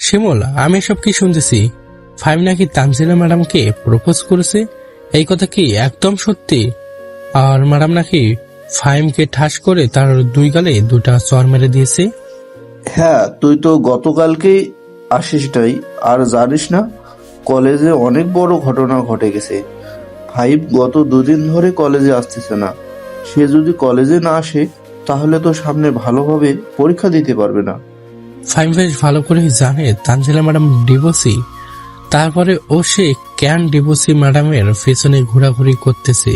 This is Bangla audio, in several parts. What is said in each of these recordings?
শিমুল, আমি সব কি শুনতেছি? ফাইম নাকি তানজিলা ম্যাডামকে প্রপোজ করেছে, এই কথা কি একদম সত্যি? আর ম্যাডাম নাকি ফাইমকে ঠাস করে তার দুই গালে দুটা চড় মেরে দিয়েছে। হ্যাঁ, তুই তো গতকালকেই আসিসটাই, আর জানিস না কলেজে অনেক বড় ঘটনা ঘটে গেছে। ফাইভ গত দুদিন ধরে কলেজে আসতেছে না। সে যদি কলেজে না আসে তাহলে তো সামনে ভালোভাবে পরীক্ষা দিতে পারবে না। ফাইম বেশ ভালো করে জানে তানজিলা ম্যাডাম ডিভোর্সি, তারপরে ও সে কেন ডিভোর্সি ম্যাডামের পেছনে ঘোরাঘুরি করতেছে।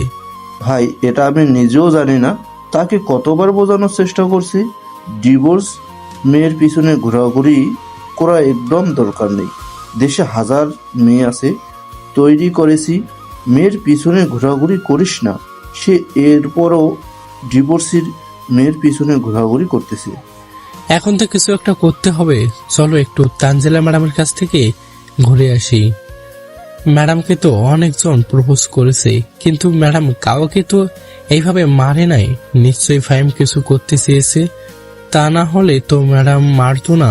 ভাই, এটা আমি নিজেও জানি না। তাকে কতবার বোঝানোর চেষ্টা করছি, ডিভোর্স মেয়ের পিছনে ঘোরাঘুরি করা একদম দরকার নেই। দেশে হাজার মেয়ে আছে, তৈরি করেছি, মেয়ের পিছনে ঘোরাঘুরি করিস না। সে এরপরও ডিভোর্সির মেয়ের পিছনে ঘোরাঘুরি করতেছে। এখন তো কিছু একটা করতে হবে, চলো একটু তানজিলা ম্যাডামের কাছ থেকে ঘুরে আসি। ম্যাডামকে তো অনেকজন প্রপোজ করেছে, কিন্তু ম্যাডাম কাউকে তো এইভাবে মারে নাই। নিশ্চয়ই ফাইম কিছু করতে চেয়েছে, তা না হলে তো ম্যাডাম মারতো না।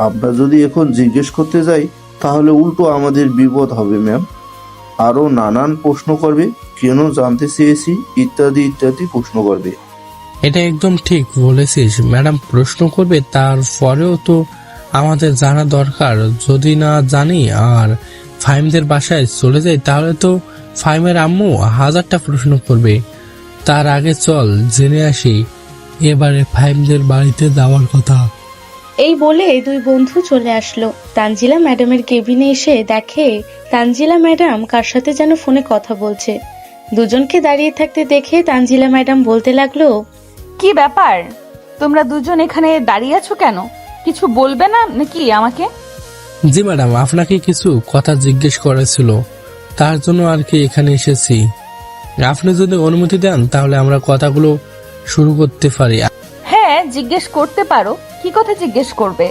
আমরা যদি এখন জিজ্ঞেস করতে যাই তাহলে উল্টো আমাদের বিপদ হবে ম্যাম। আরো নানান প্রশ্ন করবে, কেন জানতে চেয়েছি ইত্যাদি ইত্যাদি প্রশ্ন করবে। এটা একদম ঠিক বলেছিস, ম্যাডাম প্রশ্ন করবে, তারপরেও তো আমাদের জানা দরকার। যদি না জানি আর ফাইমদের বাসায় চলে যাই তাহলে তো ফাইমের আম্মু হাজারটা প্রশ্ন করবে। তার আগে চল জেনে আসি এবারে ফাইমদের বাড়িতে যাওয়ার কথা। এই বলে দুই বন্ধু চলে আসলো তানজিলা ম্যাডামের কেবিনে। এসে দেখে তানজিলা ম্যাডাম কার সাথে যেন ফোনে কথা বলছে। দুজনকে দাঁড়িয়ে থাকতে দেখে তানজিলা ম্যাডাম বলতে লাগলো, কি ব্যাপার, তোমরা দুজন এখানে দাঁড়িয়ে আছো কেন? কিছু বলবে না নাকি আমাকে? জি ম্যাডাম, আপনাকে কিছু কথা জিজ্ঞেস করেছিল, তার জন্য আর কি এখানে এসেছি। আপনি যদি অনুমতি দেন তাহলে আমরা কথাগুলো শুরু করতে পারি। হ্যাঁ, জিজ্ঞেস করতে পারো। কি কথা জিজ্ঞেস করবে?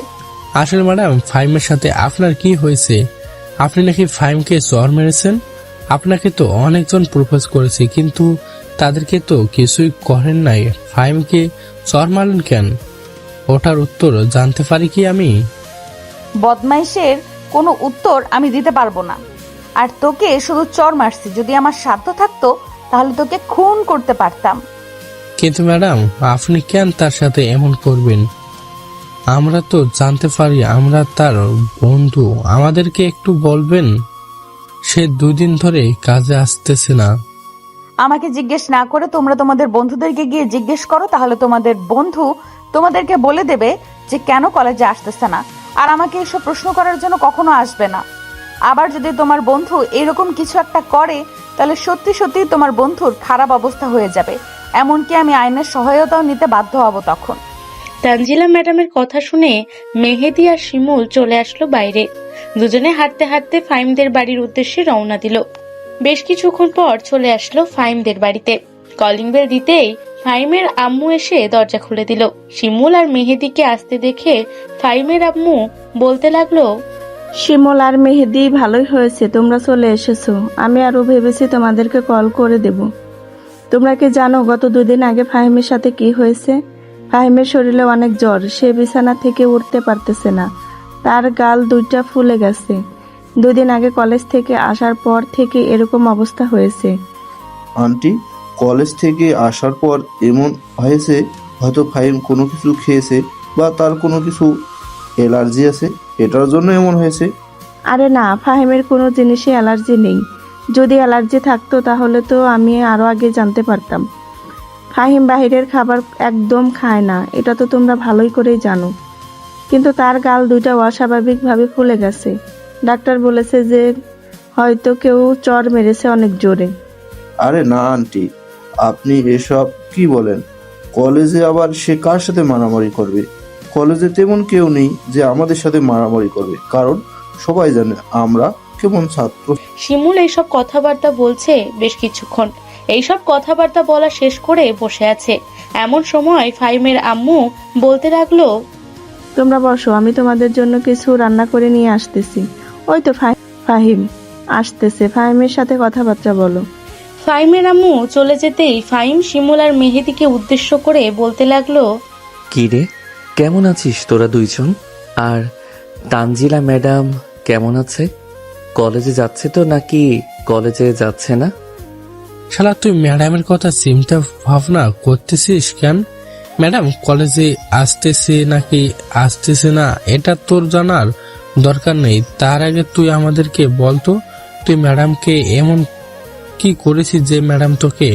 আসলে ম্যাডাম, ফাইমের সাথে আপনার কি হয়েছে? আপনি নাকি ফাইমকে চর মেরেছেন। আপনাকে তো অনেকজন প্রপোজ করেছে, কিন্তু তাদেরকে তো কিছুই করেন নাই। ফাইমকে চর মারলেন কেন? ওটার উত্তর জানতে পারি কি আমি? বদমাইশের কোনো উত্তর আমি দিতে পারবো না। আর তোকে শুধু চর মারছি। যদি আমার সাধ্য থাকতো তাহলে তোকে খুন করতে পারতাম। কিন্তু ম্যাডাম, আপনি কেন তার সাথে এমন করবেন? আমরা তো জানতে পারি, আমরা তার বন্ধু। আমাদেরকে একটু বলবেন। সে 2 দিন ধরে কাজে আসতেছে না। আমাকে জিজ্ঞেস না করে তোমরা তোমাদের বন্ধুদেরকে গিয়ে জিজ্ঞেস করো, তাহলে তোমাদের বন্ধু তোমাদেরকে বলে দেবে যে কেন কলেজে আসতেছে না। আর আমাকে এসব প্রশ্ন করার জন্য কখনো আসবে না। আবার যদি তোমার বন্ধু এরকম কিছু একটা করে তাহলে সত্যি সত্যি তোমার বন্ধুর খারাপ অবস্থা হয়ে যাবে। এমনকি আমি আইনের সহায়তাও নিতে বাধ্য হব তখন। তানজিলা ম্যাডামের কথা শুনে মেহেদি আর শিমুল চলে আসলো বাইরে। দুজনে হাঁটতে হাঁটতে ফাইমদের বাড়ির উদ্দেশ্যে রওনা দিল। বেশ কিছুক্ষণ পর চলে আসলো ফাইমদের বাড়িতে। কলিং বেল দিতেই ফাইমের আম্মু এসে দরজা খুলে দিল। শিমুল আর মেহেদিকে আসতে দেখে ফাইমের আম্মু বলতে লাগলো, শিমুল আর মেহেদি, ভালোই হয়েছে তোমরা চলে এসেছো। আমি আরো ভেবেছি তোমাদেরকে কল করে দেব। তোমরা কি জানো গত 2 দিন আগে ফাহিমের সাথে কি হয়েছে? ফাহিমের শরীরে অনেক জ্বর, সে বিছানা থেকে উঠতে পারতেছে না, তার গাল 2টা ফুলে গেছে। 2 দিন আগে কলেজ থেকে আসার পর থেকে এরকম অবস্থা হয়েছে। আন্টি, কলেজ থেকে আসার পর এমন হয়েছে হয়তো ফাহিম কোনো কিছু খেয়েছে বা তার কোনো কিছু অ্যালার্জি আছে, এটার জন্য এমন হয়েছে। আরে না, ফাহিমের কোনো জিনিসে অ্যালার্জি নেই। যদি অ্যালার্জি থাকতো তাহলে তো আমি আরো আগে জানতে পারতাম। ফাহিম বাহিরের খাবার একদম খায় না, এটা তো তোমরা ভালোই করেই জানো। কিন্তু তার গাল 2টা অস্বাভাবিকভাবে ফুলে গেছে। ডাক্তার বলেছে যে হয়তো কেউ চর মেরেছে অনেক জোরে। আরে না আন্টি, আপনি এসব কি বলেন? কলেজে আবার সে কার সাথে মারামারি করবে? কলেজে তেমন কেউ নেই যে আমাদের সাথে মারামারি করবে, কারণ সবাই জানে আমরা কেমন ছাত্র। শিমুল এইসব কথাবার্তা বলছে বেশ কিছুক্ষণ। এইসব কথাবার্তা বলা শেষ করে বসে আছে। এমন সময় ফাইমের আম্মু বলতে লাগলো, তোমরা বসো, আমি তোমাদের জন্য কিছু রান্না করে নিয়ে আসতেছি। ওই তো ফাহিম আসতেছে, ফাহিমের সাথে কথাবার্তা বলো। ফাইমের আম্মু চলে যেতেই ফাইম শিমুল আর মেহেদিকে উদ্দেশ্য করে বলতে লাগলো, কি রে, কেমন আছিস তোরা দুইজন? আর তানজিলা ম্যাডাম কেমন আছে? কলেজে যাচ্ছে তো নাকি কলেজে যাচ্ছে না? শালা তুই ম্যাডামের কথা চিন্তা ভাবনা করতেছিস কেন? ম্যাডাম কলেজে আসতেছে নাকি আসতেছে না এটা তোর জানার দরকার নেই। তার আগে তুই আমাদেরকে বলতো, তুই ম্যাডামকে এমন কি করেছিস যে ম্যাডাম তোকে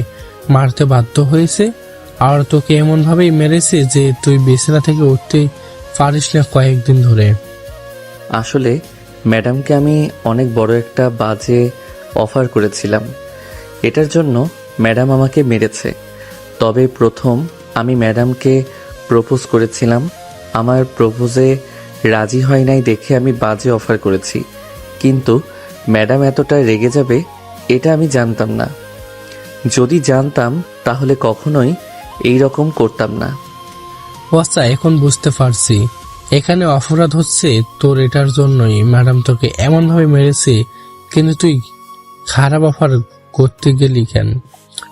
মারতে বাধ্য হয়েছে, আর তোকে এমন ভাবেই মেরেছে যে তুই বিছানা থেকে উঠতে পারিস না কয়েকদিন ধরে। আসলে ম্যাডামকে আমি অনেক বড় একটা বাজে অফার করেছিলাম, এটার জন্য ম্যাডাম আমাকে মেরেছে। তবে প্রথম আমি ম্যাডামকে প্রপোজ করেছিলাম, আমার প্রপোজে রাজি হয় নাই দেখে আমি বাজে অফার করেছি। কিন্তু ম্যাডাম এতটা রেগে যাবে এটা আমি জানতাম না। যদি জানতাম তাহলে কখনোই এই রকম করতাম না। আচ্ছা, এখন বুঝতে পারছি এখানে অপরাধ হচ্ছে তোর, এটার জন্যই ম্যাডাম তোকে এমন ভাবে মেরেছে। কিন্তু তুই খারাপ অফার করতে গেলি কেন?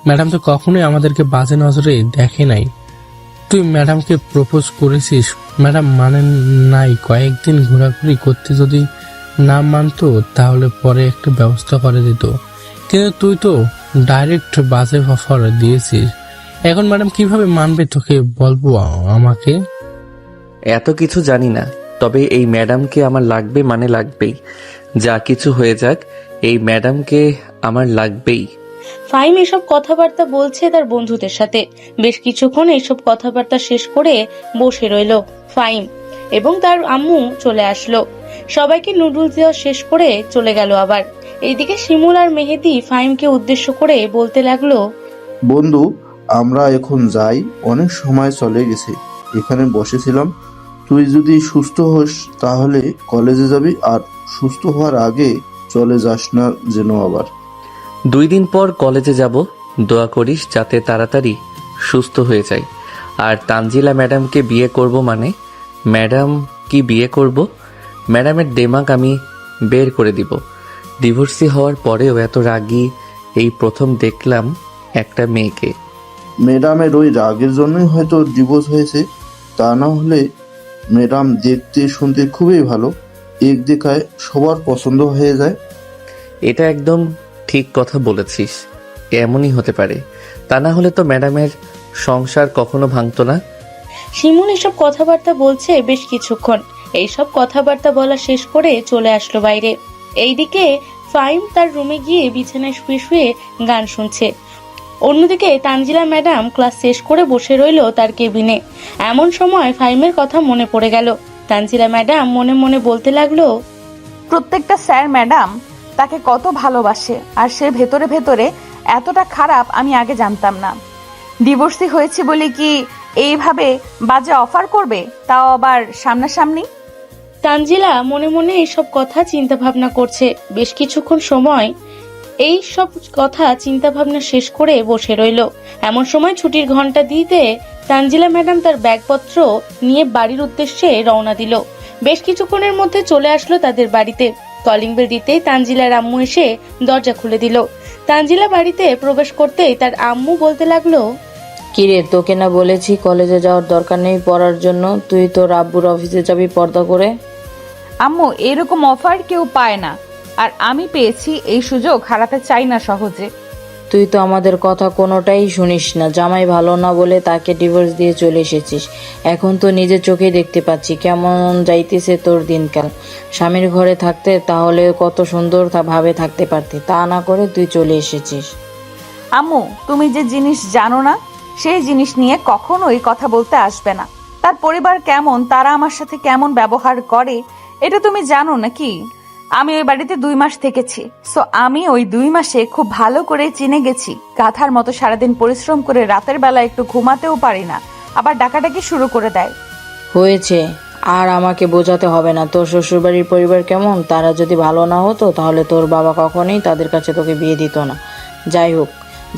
ম্যাডাম তো কখনোই আমাদেরকে বাজে নজরে দেখে নাই। তুই ম্যাডামকে প্রপোজ করেছিস, ম্যাডাম মানেন নাই। কয়েকদিন ঘোরাঘুরি করতে যদি না মানতো তাহলে পরে একটা ব্যবস্থা করে দিত, কিন্তু তুই তো ডাইরেক্ট বাজে অফার দিয়েছিস। এখন ম্যাডাম কিভাবে মানবে তোকে বলবো আমাকে? এত কিছু জানি না, তবে এই ম্যাডামকে আমার লাগবে মানে লাগবেই। যা কিছু হয়ে যাক, এই ম্যাডামকে আমার লাগবেই। ফাহিম এসব কথাবার্তা বলছে তার বন্ধুদের সাথে। বেশ কিছুক্ষণ এইসব কথাবার্তা শেষ করে বসে রইল ফাহিম এবং তার আম্মু চলে আসলো। সবাইকে নুডলস দেওয়া শেষ করে চলে গেল। আবার এইদিকে শিমুল আর মেহেদি ফাহিমকে উদ্দেশ্য করে বলতে লাগলো, বন্ধু, আমরা এখন যাই, অনেক সময় চলে গেছে। এখানে বসেছিলাম, তুই যদি সুস্থ হোস তাহলে কলেজে যাবি, আর সুস্থ হওয়ার আগে চলে যাস না যেন আবার। 2 দিন পর কলেজে যাব, দোয়া করিস যাতে তাড়াতাড়ি সুস্থ হয়ে যাই। আর তানজিলা ম্যাডামকে বিয়ে করব মানে ম্যাডাম কি বিয়ে করব? ম্যাডামের দেমাগ আমি বের করে দিব। ডিভোর্সি হওয়ার পরেও এত রাগী এই প্রথম দেখলাম একটা মেয়েকে। ম্যাডামের ওই রাগের জন্যই হয়তো ডিভোর্স হয়েছে, তা না হলে ম্যাডাম দেখতে শুনতে খুবই ভালো, এক দেখায় সবার পছন্দ হয়ে যায়। এটা একদম ঠিক কথা বলেছিস, এমনই হতে পারে। তা না হলে তো ম্যাডামের সংসার কখনো ভাঙতো না। শিমুল এসব কথাবার্তা বলছে বেশ কিছুক্ষণ। এইসব কথাবার্তা বলা শেষ করে চলে আসলো বাইরে। এইদিকে ফাহিম তার রুমে গিয়ে বিছানায় শুয়ে শুয়ে গান শুনছে। অন্যদিকে তানজিলা ম্যাডাম ক্লাস শেষ করে বসে রইল তার কেবিনে। এমন সময় ফাহিমের কথা মনে পড়ে গেল। তানজিলা ম্যাডাম মনে মনে বলতে লাগলো, প্রত্যেকটা স্যার ম্যাডাম তাকে কত ভালোবাসে, আর সে ভেতরে ভেতরে এতটা খারাপ আমি আগে জানতাম না। ডিভোর্সি হয়েছে বলে কি এইভাবে বাজে অফার করবে, তাও আবার সামনাসামনি? তানজিলা মনে মনে এইসব কথা চিন্তা ভাবনা করছে। বেশ কিছুক্ষণ সময় এই সব কথা চিন্তা ভাবনা শেষ করে বসে রইল। এমন সময় ছুটির ঘন্টা দিতে তানজিলা ম্যাডাম তার ব্যাগপত্র নিয়ে বাড়ির উদ্দেশ্যে রওনা দিল। বেশ কিছুক্ষণের মধ্যে চলে আসলো তাদের বাড়িতে। কলিং বেল দিতেই তানজিলার আম্মু এসে দরজা খুলে দিল। তানজিলা বাড়িতে প্রবেশ করতেই তার আম্মু বলতে লাগলো, কিরে, তোকে না বলেছি কলেজে যাওয়ার দরকার নেই পড়ার জন্য, তুই তোর আব্বুর অফিসে যাবি পর্দা করে। আম্মু, এরকম অফার কেউ পায় না, আর আমি পেয়েছি, এই সুযোগ হারাতে চাই না সহজে। তুই তো আমাদের কথা কোনোটাই শুনিস না। জামাই ভালো না বলে তাকে ডিভোর্স দিয়ে চলে এসেছিস। এখন তো নিজের চোখেই দেখতে পাচ্ছি কেমন যাইতেছে তোর দিনকাল। স্বামীর ঘরে থাকতে তাহলে কত সুন্দর ভাবে থাকতে পারতি, তা না করে তুই চলে এসেছিস। আম্মু, তুমি যে জিনিস জানো না সেই জিনিস নিয়ে কখনোই কথা বলতে আসবে না। তার পরিবার কেমন, তারা আমার সাথে কেমন ব্যবহার করে, এটা তুমি জানো নাকি? আমি ওই বাড়িতে 2 মাস থেকেছি, সো আমি ওই 2 মাসে খুব ভালো করে চিনে গেছি। গাধার মতো সারাদিন পরিশ্রম করে রাতের বেলা একটু ঘুমাতেও পারি না, আবার ডাকাডাকি শুরু করে দেয়। হয়েছে, আর আমাকে বোঝাতে হবে না। তোর শ্বশুরবাড়ির পরিবার কেমন, তারা যদি ভালো না হতো তাহলে তোর বাবা কখনোই তাদের কাছে তোকে বিয়ে দিত না। যাই হোক,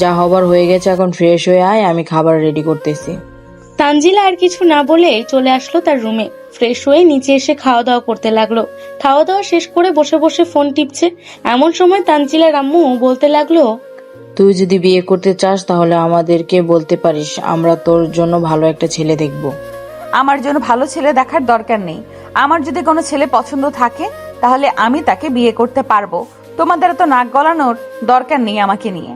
যা হবার হয়ে গেছে, এখন ফ্রেশ হয়ে আয়, আমি খাবার রেডি করতেছি। তানজিলা আর কিছু না বলে চলে আসলো তার রুমে। ফ্রেশ হয়ে নিচে এসে খাওয়া দাওয়া করতে লাগলো। খাওয়া দাওয়া শেষ করে বসে বসে ফোন টিপছে। এমন সময় তানজিলার আম্মু বলতে লাগলো, তুই যদি বিয়ে করতে চাস তাহলে আমাদেরকে বলতে পারিস, আমরা তোর জন্য ভালো একটা ছেলে দেখব। আমার জন্য ভালো ছেলে দেখার দরকার নেই। আমার যদি কোনো ছেলে পছন্দ থাকে তাহলে আমি তাকে বিয়ে করতে পারবো। তোমাদের তো নাক গলানোর দরকার নেই আমাকে নিয়ে।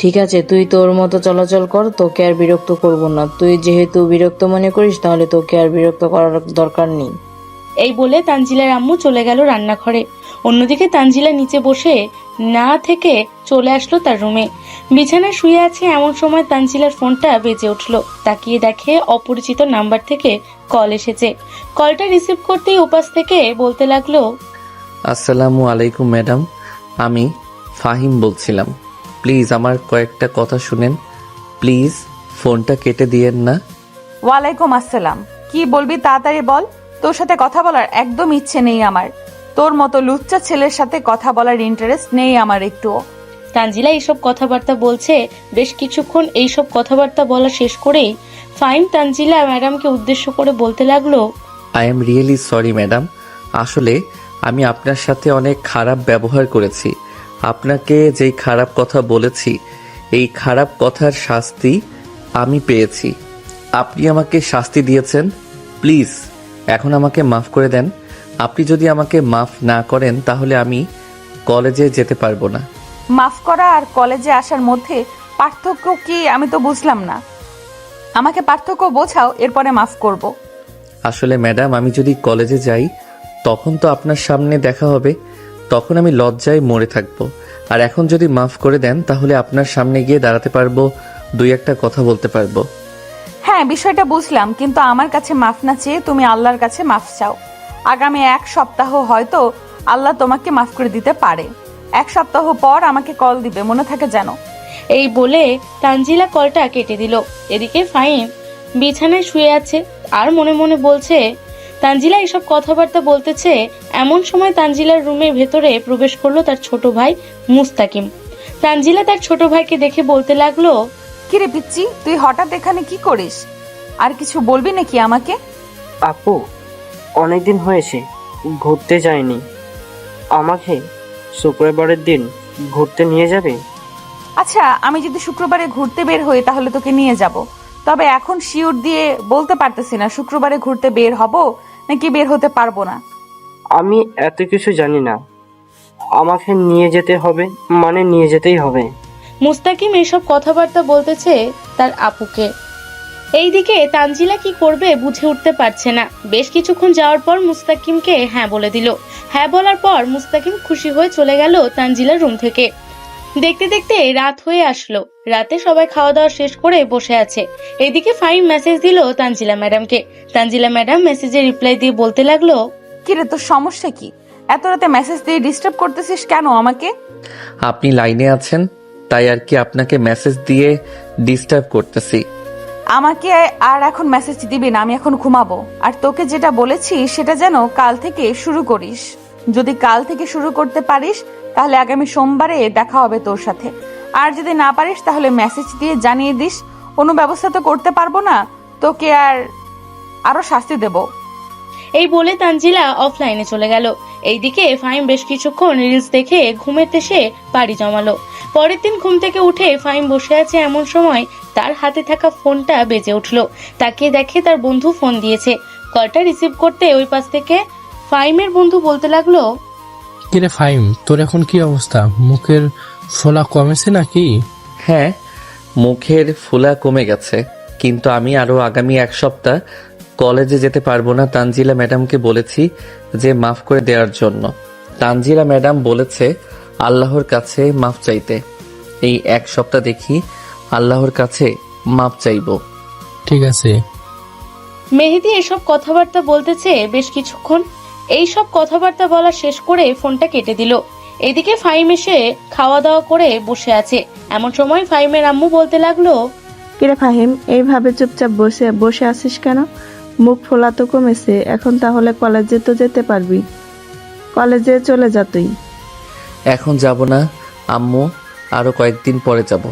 ঠিক আছে, তুই তোর মতো চলাচল কর, তোকে আর বিরক্ত করব না। তুই যেহেতু বিরক্ত মনে করিস তাহলে তোকে আর বিরক্ত করার দরকার নেই। এই বলে তানজিলার আম্মু চলে গেল রান্নাঘরে। অন্যদিকে তানজিলা নিচে বসে না থেকে চলে আসলো তার রুমে। বিছানায় শুয়ে আছে এমন সময় তানজিলার ফোনটা বেজে উঠলো। তাকিয়ে দেখে অপরিচিত নাম্বার থেকে কল এসেছে। কলটা রিসিভ করতেই উপাস থেকে বলতে লাগলো, আসসালামু আলাইকুম ম্যাডাম, আমি ফাহিম বলছিলাম। প্লিজ আমার কয়েকটা কথা শুনেন, প্লিজ ফোনটা কেটে দিয়েন না। ওয়ালাইকুম আসসালাম। কি বলবি তাড়াতাড়ি বল। তোর সাথে কথা বলার একদম ইচ্ছে নেই আমার। তোর মতো লুচ্চা ছেলের সাথে কথা বলার ইন্টারেস্ট নেই আমার একটুও। তানজিলা এইসব কথাবার্তা বলছে। বেশ কিছুক্ষণ এইসব কথাবার্তা বলা শেষ করেই ফাইম তানজিলা ম্যাডামকে উদ্দেশ্য করে বলতে লাগলো, I am really sorry madam, আসলে আমি আপনার সাথে অনেক খারাপ ব্যবহার করেছি। আপনাকে যেই খারাপ কথা বলেছি, এই খারাপ কথার শাস্তি আমি পেয়েছি। আপনি আমাকে শাস্তি দিয়েছেন, প্লিজ এখন আমাকে মাফ করে দেন। আপনি যদি আমাকে মাফ না করেন তাহলে আমি কলেজে যেতে পারবো না। মাফ করা আর কলেজে আসার মধ্যে পার্থক্য কি আমি তো বুঝলাম না। আমাকে পার্থক্য বোঝাও, এরপরে মাফ করব। আসলে ম্যাডাম, আমি যদি কলেজে যাই তখন তো আপনার সামনে দেখা হবে, তখন আমি লজ্জায় মরে থাকবো। আর এখন যদি মাফ করে দেন তাহলে আপনার সামনে গিয়ে দাঁড়াতে পারবো, দুই একটা কথা বলতে পারবো। হ্যাঁ, বিষয়টা বুঝলাম, কিন্তু আমার কাছে মাফ না চেয়ে তুমি আল্লাহর কাছে মাফ চাও। আগামী 1 সপ্তাহ হয়তো আল্লাহ তোমাকে মাফ করে দিতে পারে। 1 সপ্তাহ পর আমাকে কল দিবে, মনে থাকে যেন। এই বলে তানজিলা কলটা কেটে দিল। এদিকে ফাহিম বিছানায় শুয়ে আছে আর মনে মনে বলছে তানজিলা এসব কথাবার্তা বলতেছে। এমন সময় তানজিলার রুমের ভেতরে প্রবেশ করলো তার ছোট ভাই মুস্তাকিম। তানজিলা তার ছোট ভাইকে দেখে বলতে লাগলো, কিরে পিচ্চি, তুই হঠাৎ এখানে কি করিস? আর কিছু বলবি নাকি আমাকে? আপু, অনেকদিন হয়েছে ঘুরতে যাইনি, আমাকে শুক্রবারের দিন ঘুরতে নিয়ে যাবে? আচ্ছা, আমি যদি শুক্রবারে ঘুরতে বের হই তাহলে তোকে নিয়ে যাব। তবে এখন শিওর দিয়ে বলতে পারতেছি না শুক্রবারে ঘুরতে বের হব নাকি বের হতে পারবো না। আমি এত কিছু জানি না, আমাকে নিয়ে যেতে হবে, মানে নিয়ে যেতেই হবে। মুস্তাকিম এসব কথাবার্তা বলতেছে তার আপুকে। এইদিকে তানজিলা কি করবে বুঝে উঠতে পারছে না। বেশ কিছুক্ষণ যাওয়ার পর মুস্তাকিমকে হ্যাঁ বলে দিল। হ্যাঁ বলার পর মুস্তাকিম খুশি হয়ে চলে গেল তানজিলার রুম থেকে। দেখতে দেখতে রাত হয়ে আসলো। রাতে সবাই খাওয়া দাওয়া শেষ করে বসে আছে। এদিকে ফাহিম মেসেজ দিল তানজিলা ম্যাডামকে। তানজিলা ম্যাডাম মেসেজে রিপ্লাই দিয়ে বলতে লাগলো, কিরে, তোর সমস্যা কি? এত রাতে মেসেজ দিয়ে ডিস্টার্ব করতেছিস কেন আমাকে? আপনি লাইনে আছেন তাই আর কি আপনাকে মেসেজ দিয়ে ডিস্টার্ব করতেছি। আমাকে আর এখন মেসেজ দিবি না, আমি এখন ঘুমাবো। আর তোকে যেটা বলেছি সেটা যেন কাল থেকে শুরু করিস। যদি কাল থেকে শুরু করতে পারিস তাহলে আগামী সোমবারে দেখা হবে তোর সাথে। আর যদি না পারিস তাহলে মেসেজ দিয়ে জানিয়ে দিস। কোনো ব্যবস্থা তো করতে পারবো না, তোকে আরো শাস্তি দেব। এই বলে তানজিলা অফলাইনে চলে গেল। এইদিকে ফাহিম বেশ কিছুক্ষণ রিলস দেখে ঘুমের দেশে পাড়ি জমালো। পরের দিন ঘুম থেকে উঠে ফাহিম বসে আছে এমন সময় তার হাতে থাকা ফোনটা বেজে উঠলো। তাকে দেখে তার বন্ধু ফোন দিয়েছে। কলটা রিসিভ করতে ওই পাশ থেকে ফাহিমের বন্ধু বলতে লাগলো, কিরে ফাহিম, তোর এখন কি অবস্থা? মুখের ফোলা কমেছে নাকি? হ্যাঁ, মুখের ফোলা কমে গেছে, কিন্তু আমি আরো আগামী 1 সপ্তাহ কলেজে যেতে পারবো না। তানজিলা ম্যাডামকে বলেছি যে মাফ করে দেওয়ার জন্য। তানজিলা ম্যাডাম বলেছে আল্লাহর কাছে মাফ চাইতে। এই 1 সপ্তাহ দেখি আল্লাহর কাছে মাফ চাইবো। ঠিক আছে। মেহেদি এসব কথাবার্তা বলতেছে বেশ কিছুক্ষণ। এইসব কথাবার্তা বলা শেষ করে ফোনটা কেটে দিল। এদিকে ফাহিম এসে খাওয়া দাওয়া করে বসে আছে। এমন সময় ফাহিমের আম্মু বলতে লাগলো, কিরে ফাহিম, এইভাবে চুপচাপ বসে বসে আছিস কেন? মুখ ফোলা তো কমেছে, এখন তাহলে কলেজে তো যেতে পারবি। কলেজে চলে যা তুই। এখন যাব না আম্মু, আরো কয়েকদিন পরে যাব।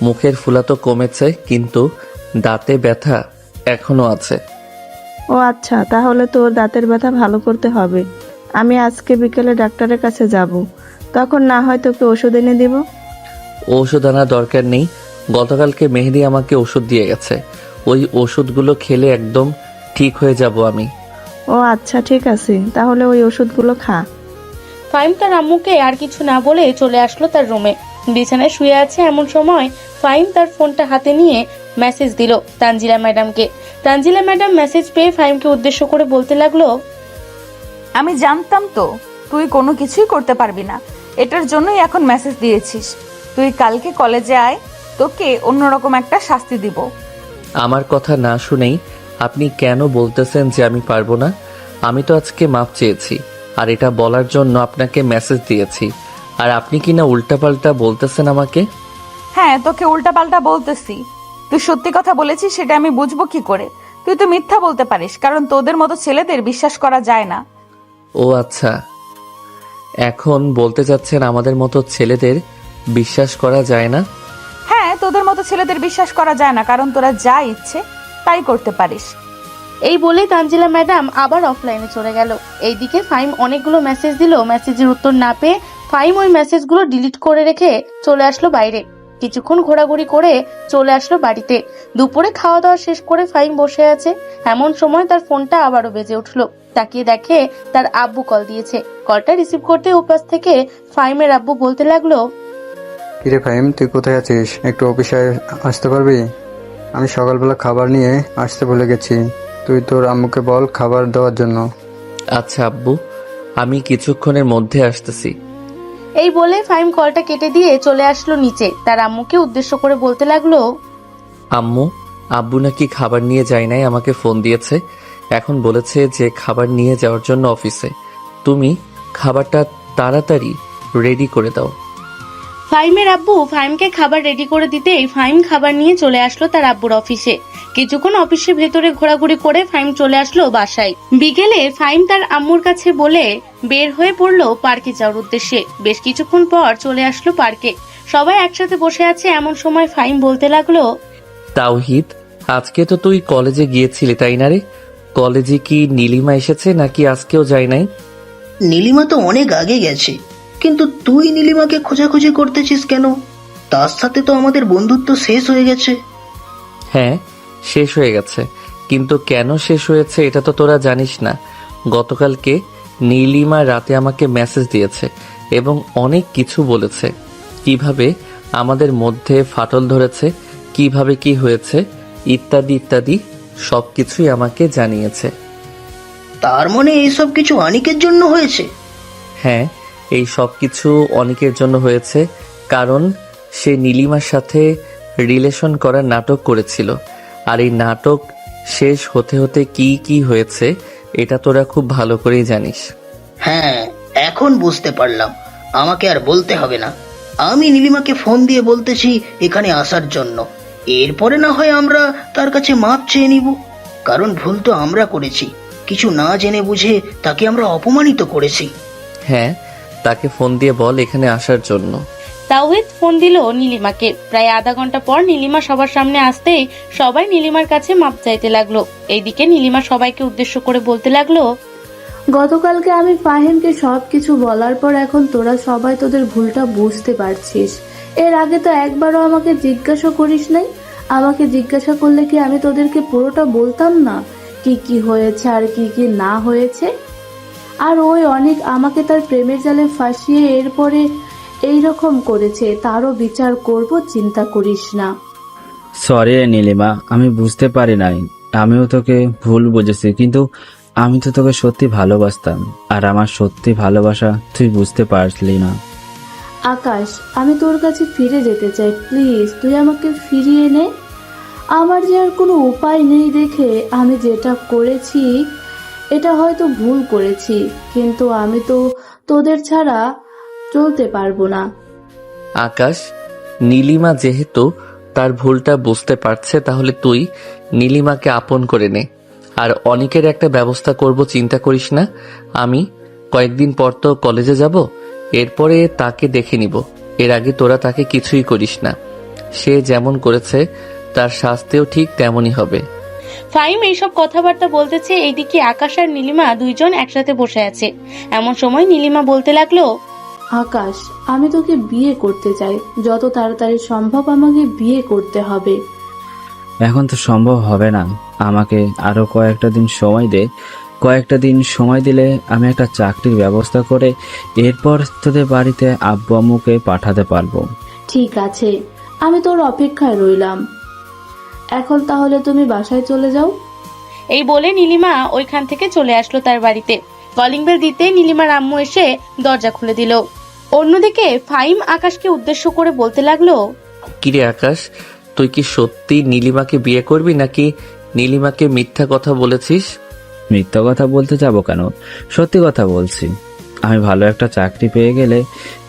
মুখের ফোলা তো কমেছে কিন্তু দাঁতে ব্যথা এখনো আছে। ও আচ্ছা, তাহলে তোর দাঁতের ব্যথা ভালো করতে হবে। আমি আজকে বিকেলে ডাক্তারের কাছে যাব, তখন না হয় তোকে ওষুধ এনে দিব। ঔষধ আনার দরকার নেই, গতকালকে মেহেদি আমাকে ওষুধ দিয়ে গেছে। ওই ওষুধগুলো খেলে একদম ঠিক হয়ে যাব আমি। ও আচ্ছা ঠিক আছে, তাহলে ওই ওষুধগুলো খা। ফাহিম তার আম্মুকে আর কিছু না বলে চলে আসলো তার রুমে। বিছানায় শুয়ে আছে এমন সময় ফাহিম তার ফোনটা হাতে নিয়ে মেসেজ দিল তানজিলা ম্যাডামকে। তানজিলা ম্যাডাম মেসেজ পেয়ে ফাহিমকে উদ্দেশ্য করে বলতে লাগলো, আমি জানতাম তো তুই কোনো কিছুই করতে পারবি না, এটার জন্যই এখন মেসেজ দিয়েছিস। তুই কালকে কলেজে আয়, তোকে অন্যরকম একটা শাস্তি দিব। আমার কথা না শুনেই আপনি কেন বলতেছেন যে আমি পারবো না? আমি তো আজকে মাপ চেয়েছি, আর এটা বলার জন্য আপনাকে মেসেজ দিয়েছি, আর আপনি কি না উল্টাপাল্টা বলতেছেন আমাকে? হ্যাঁ, তোকে উল্টাপাল্টা বলতেছি। তুই সত্যি কথা বলেছিস সেটা আমি বুঝবো কি করে? তুই তো মিথ্যা বলতে পারিস, কারণ তোদের মতো ছেলেদের বিশ্বাস করা যায় না। ও আচ্ছা, এখন বলতে চাচ্ছেন আমাদের মতো ছেলেদের বিশ্বাস করা যায় না? হ্যাঁ, তোদের মতো ছেলেদের বিশ্বাস করা যায় না, কারণ তোরা যা ইচ্ছে তাই করতে পারিস। এই বলে তানজিলা ম্যাডাম আবার অফলাইনে চলে গেল। এইদিকে ফাহিম অনেকগুলো মেসেজ দিল, মেসেজের উত্তর না পেয়ে ফাহিম ওই মেসেজগুলো ডিলিট করে রেখে চলে আসলো বাইরে। কিছুক্ষণ ঘোরাঘুরি করে চলে আসলো বাড়িতে। দুপুরে খাওয়া দাওয়া শেষ করে ফাহিম বসে আছে, এমন সময় তার ফোনটা আবারও বেজে উঠলো। তাকিয়ে দেখে তার আব্বু কল দিয়েছে। কলটা রিসিভ করতে ওপাশ থেকে ফাহিমের আব্বু বলতে লাগলো, কিরে ফাহিম, তুই কোথায় আছিস? একটু অফিসে আসতে পারবি? আমি সকালবেলা খাবার নিয়ে আসতে ভুলে গেছি, তুই তোর আম্মুকে বল খাবার দেওয়ার জন্য। আচ্ছা আব্বু, আমি কিছুক্ষণের মধ্যে আসতেছি। এই বলে ফাহিম কলটা কেটে দিয়ে চলে আসলো নিচে। তার আম্মুকে উদ্দেশ্য করে বলতে লাগলো, আম্মু, আব্বু নাকি খাবার নিয়ে যায় নাই, আমাকে ফোন দিয়েছে, এখন বলেছে যে খাবার নিয়ে যাওয়ার জন্য অফিসে। তুমি খাবারটা তাড়াতাড়ি রেডি করে দাও। ফাহিমের আব্বু ফাহিমকে খাবার রেডি করে দিতেই ফাহিম খাবার নিয়ে চলে আসলো তার আব্বুর অফিসে। কিছুক্ষণ অফিসের ভেতরে ঘোরাঘুরি করে ফাহিম চলে আসলো বাসায়। বিকেলে ফাহিম তার আম্মুর কাছে বলে বের হয়ে পড়লো পার্কে যাওয়ার উদ্দেশ্যে। বেশ কিছুক্ষণ পর চলে আসলো পার্কে। সবাই একসাথে বসে আছে এমন সময় ফাহিম বলতে লাগলো, তাওহিদ, আজকে তো তুই কলেজে গিয়েছিলি তাই না রে? কলেজে কি নীলিমা এসেছে নাকি আজকেও যায় নাই? নীলিমা তো অনেক আগে গেছে, কিন্তু তুই নীলিমাকে খোঁজাখুঁজি করতেছিস কেন? তার সাথে তো আমাদের বন্ধুত্ব শেষ হয়ে গেছে। হ্যাঁ, শেষ হয়ে গেছে, কিন্তু কেন শেষ হয়েছে এটা তো তোরা জানিস না। গতকালকে নীলিমা রাতে আমাকে মেসেজ দিয়েছে এবং অনেক কিছু বলেছে, কিভাবে আমাদের মধ্যে ফাটল ধরেছে, কিভাবে কি হয়েছে, ইত্যাদি ইত্যাদি সবকিছুই আমাকে জানিয়েছে। তার মানে এইসব কিছু অনিকের জন্য হয়েছে? হ্যাঁ, এই সব কিছু অনেকের জন্য হয়েছে, কারণ সে নীলিমার সাথে রিলেশন করার নাটক করেছিল। আর এই নাটক শেষ হতে হতে কি কি হয়েছে এটা তোরা খুব ভালো করেই জানিস। হ্যাঁ, এখন বুঝতে পারলাম। আমাকে আর বলতে হবে না, আমি নীলিমাকে ফোন দিয়ে বলতেছি এখানে আসার জন্য। এরপরে না হয় আমরা তার কাছে মাপ চেয়ে নিব, কারণ ভুল তো আমরা করেছি। কিছু না জেনে বুঝে তাকে আমরা অপমানিত করেছি। হ্যাঁ, তাকে ফোন দিয়ে বল এখানে আসার জন্য। তাওহিদ ফোন দিল নীলিমাকে। প্রায় আধা ঘন্টা পর নীলিমা সবার সামনে আসতেই সবাই নীলিমার কাছে মাপ চাইতে লাগলো। এইদিকে নীলিমা সবাইকে উদ্দেশ্য করে বলতে লাগলো, গতকালকে আমি ফাহিমকে সবকিছু বলার পর এখন তোরা সবাই তোদের ভুলটা বুঝতে পারছিস। এর আগে তো একবারও আমাকে জিজ্ঞাসা করিস নাই। আমাকে জিজ্ঞাসা করলে কি আমি তোদেরকে পুরোটা বলতাম না, কি কি হয়েছে আর কি কি না হয়েছে? আর ওই অনেক আমাকে তার প্রেমের জালে ফাঁসিয়ে এরপরে এই রকম করেছে, তারও বিচার করব, চিন্তা করিস না। সরি নীলিমা, আমি বুঝতে পারি নাই। আমিও তোকে ভুল বুঝেছি, কিন্তু আমি তো তোকে সত্যি ভালোবাসতাম, আর আমার সত্যি ভালোবাসা তুই বুঝতে পারলি না। আকাশ, আমি তোর কাছে ফিরে যেতে চাই, প্লিজ তুই আমাকে ফিরিয়ে নে। আমার যে আর কোনো উপায় নেই দেখে আমি যেটা করেছি, এটা হয়তো ভুল করেছি, কিন্তু আমি তো তোদের ছাড়া চলতে পারবো না। আকাশ, নীলিমা যেহেতু তার ভুলটা বুঝতে পারছে, তাহলে তুই নীলিমাকে আপন করে নে। আর অনেকের একটা ব্যবস্থা করব, চিন্তা করিস না। আমি কয়েকদিন পর তো কলেজে যাব, এরপরে তাকে দেখে নিব। এর আগে তোরা তাকে কিছুই করিস না। সে যেমন করেছে তার শাস্তিও ঠিক তেমনই হবে। ফাহিম এইসব কথাবার্তা বলতেছে, এইদিকে আকাশ আর নীলিমা দুইজন একসাথে বসে আছে। এমন সময় নীলিমা বলতে লাগলো, আকাশ, আমি তোকে বিয়ে করতে চাই, যত তাড়াতাড়ি সম্ভব আমাকে বিয়ে করতে হবে। এখন তো সম্ভব হবে না। আমাকে আরো কয়েকটা দিন সময় দে। কয়েকটা দিন সময় দিলে আমি একটা চাকরির ব্যবস্থা করে এরপর তোদের বাড়িতে আব্বু আম্মুকে পাঠাতে পারবো। ঠিক আছে, আমি তোর অপেক্ষায় রইলাম। এখন তাহলে তুমি বাসায় চলে যাও। এই বলে নীলিমা ওইখান থেকে চলে আসলো তার বাড়িতে। কলিং বেল দিতে নীলিমার আম্মু এসে দরজা খুলে দিল। অন্যদিকে ফাহিম আকাশকে উদ্দেশ্য করে বলতে লাগলো, কিরে আকাশ, তুই কি সত্যি নীলিমাকে বিয়ে করবি নাকি নীলিমাকে মিথ্যা কথা বলেছিস? মিথ্যা কথা বলতে যাব কেন? সত্যি কথা বলছি। আমি ভালো একটা চাকরি পেয়ে গেলে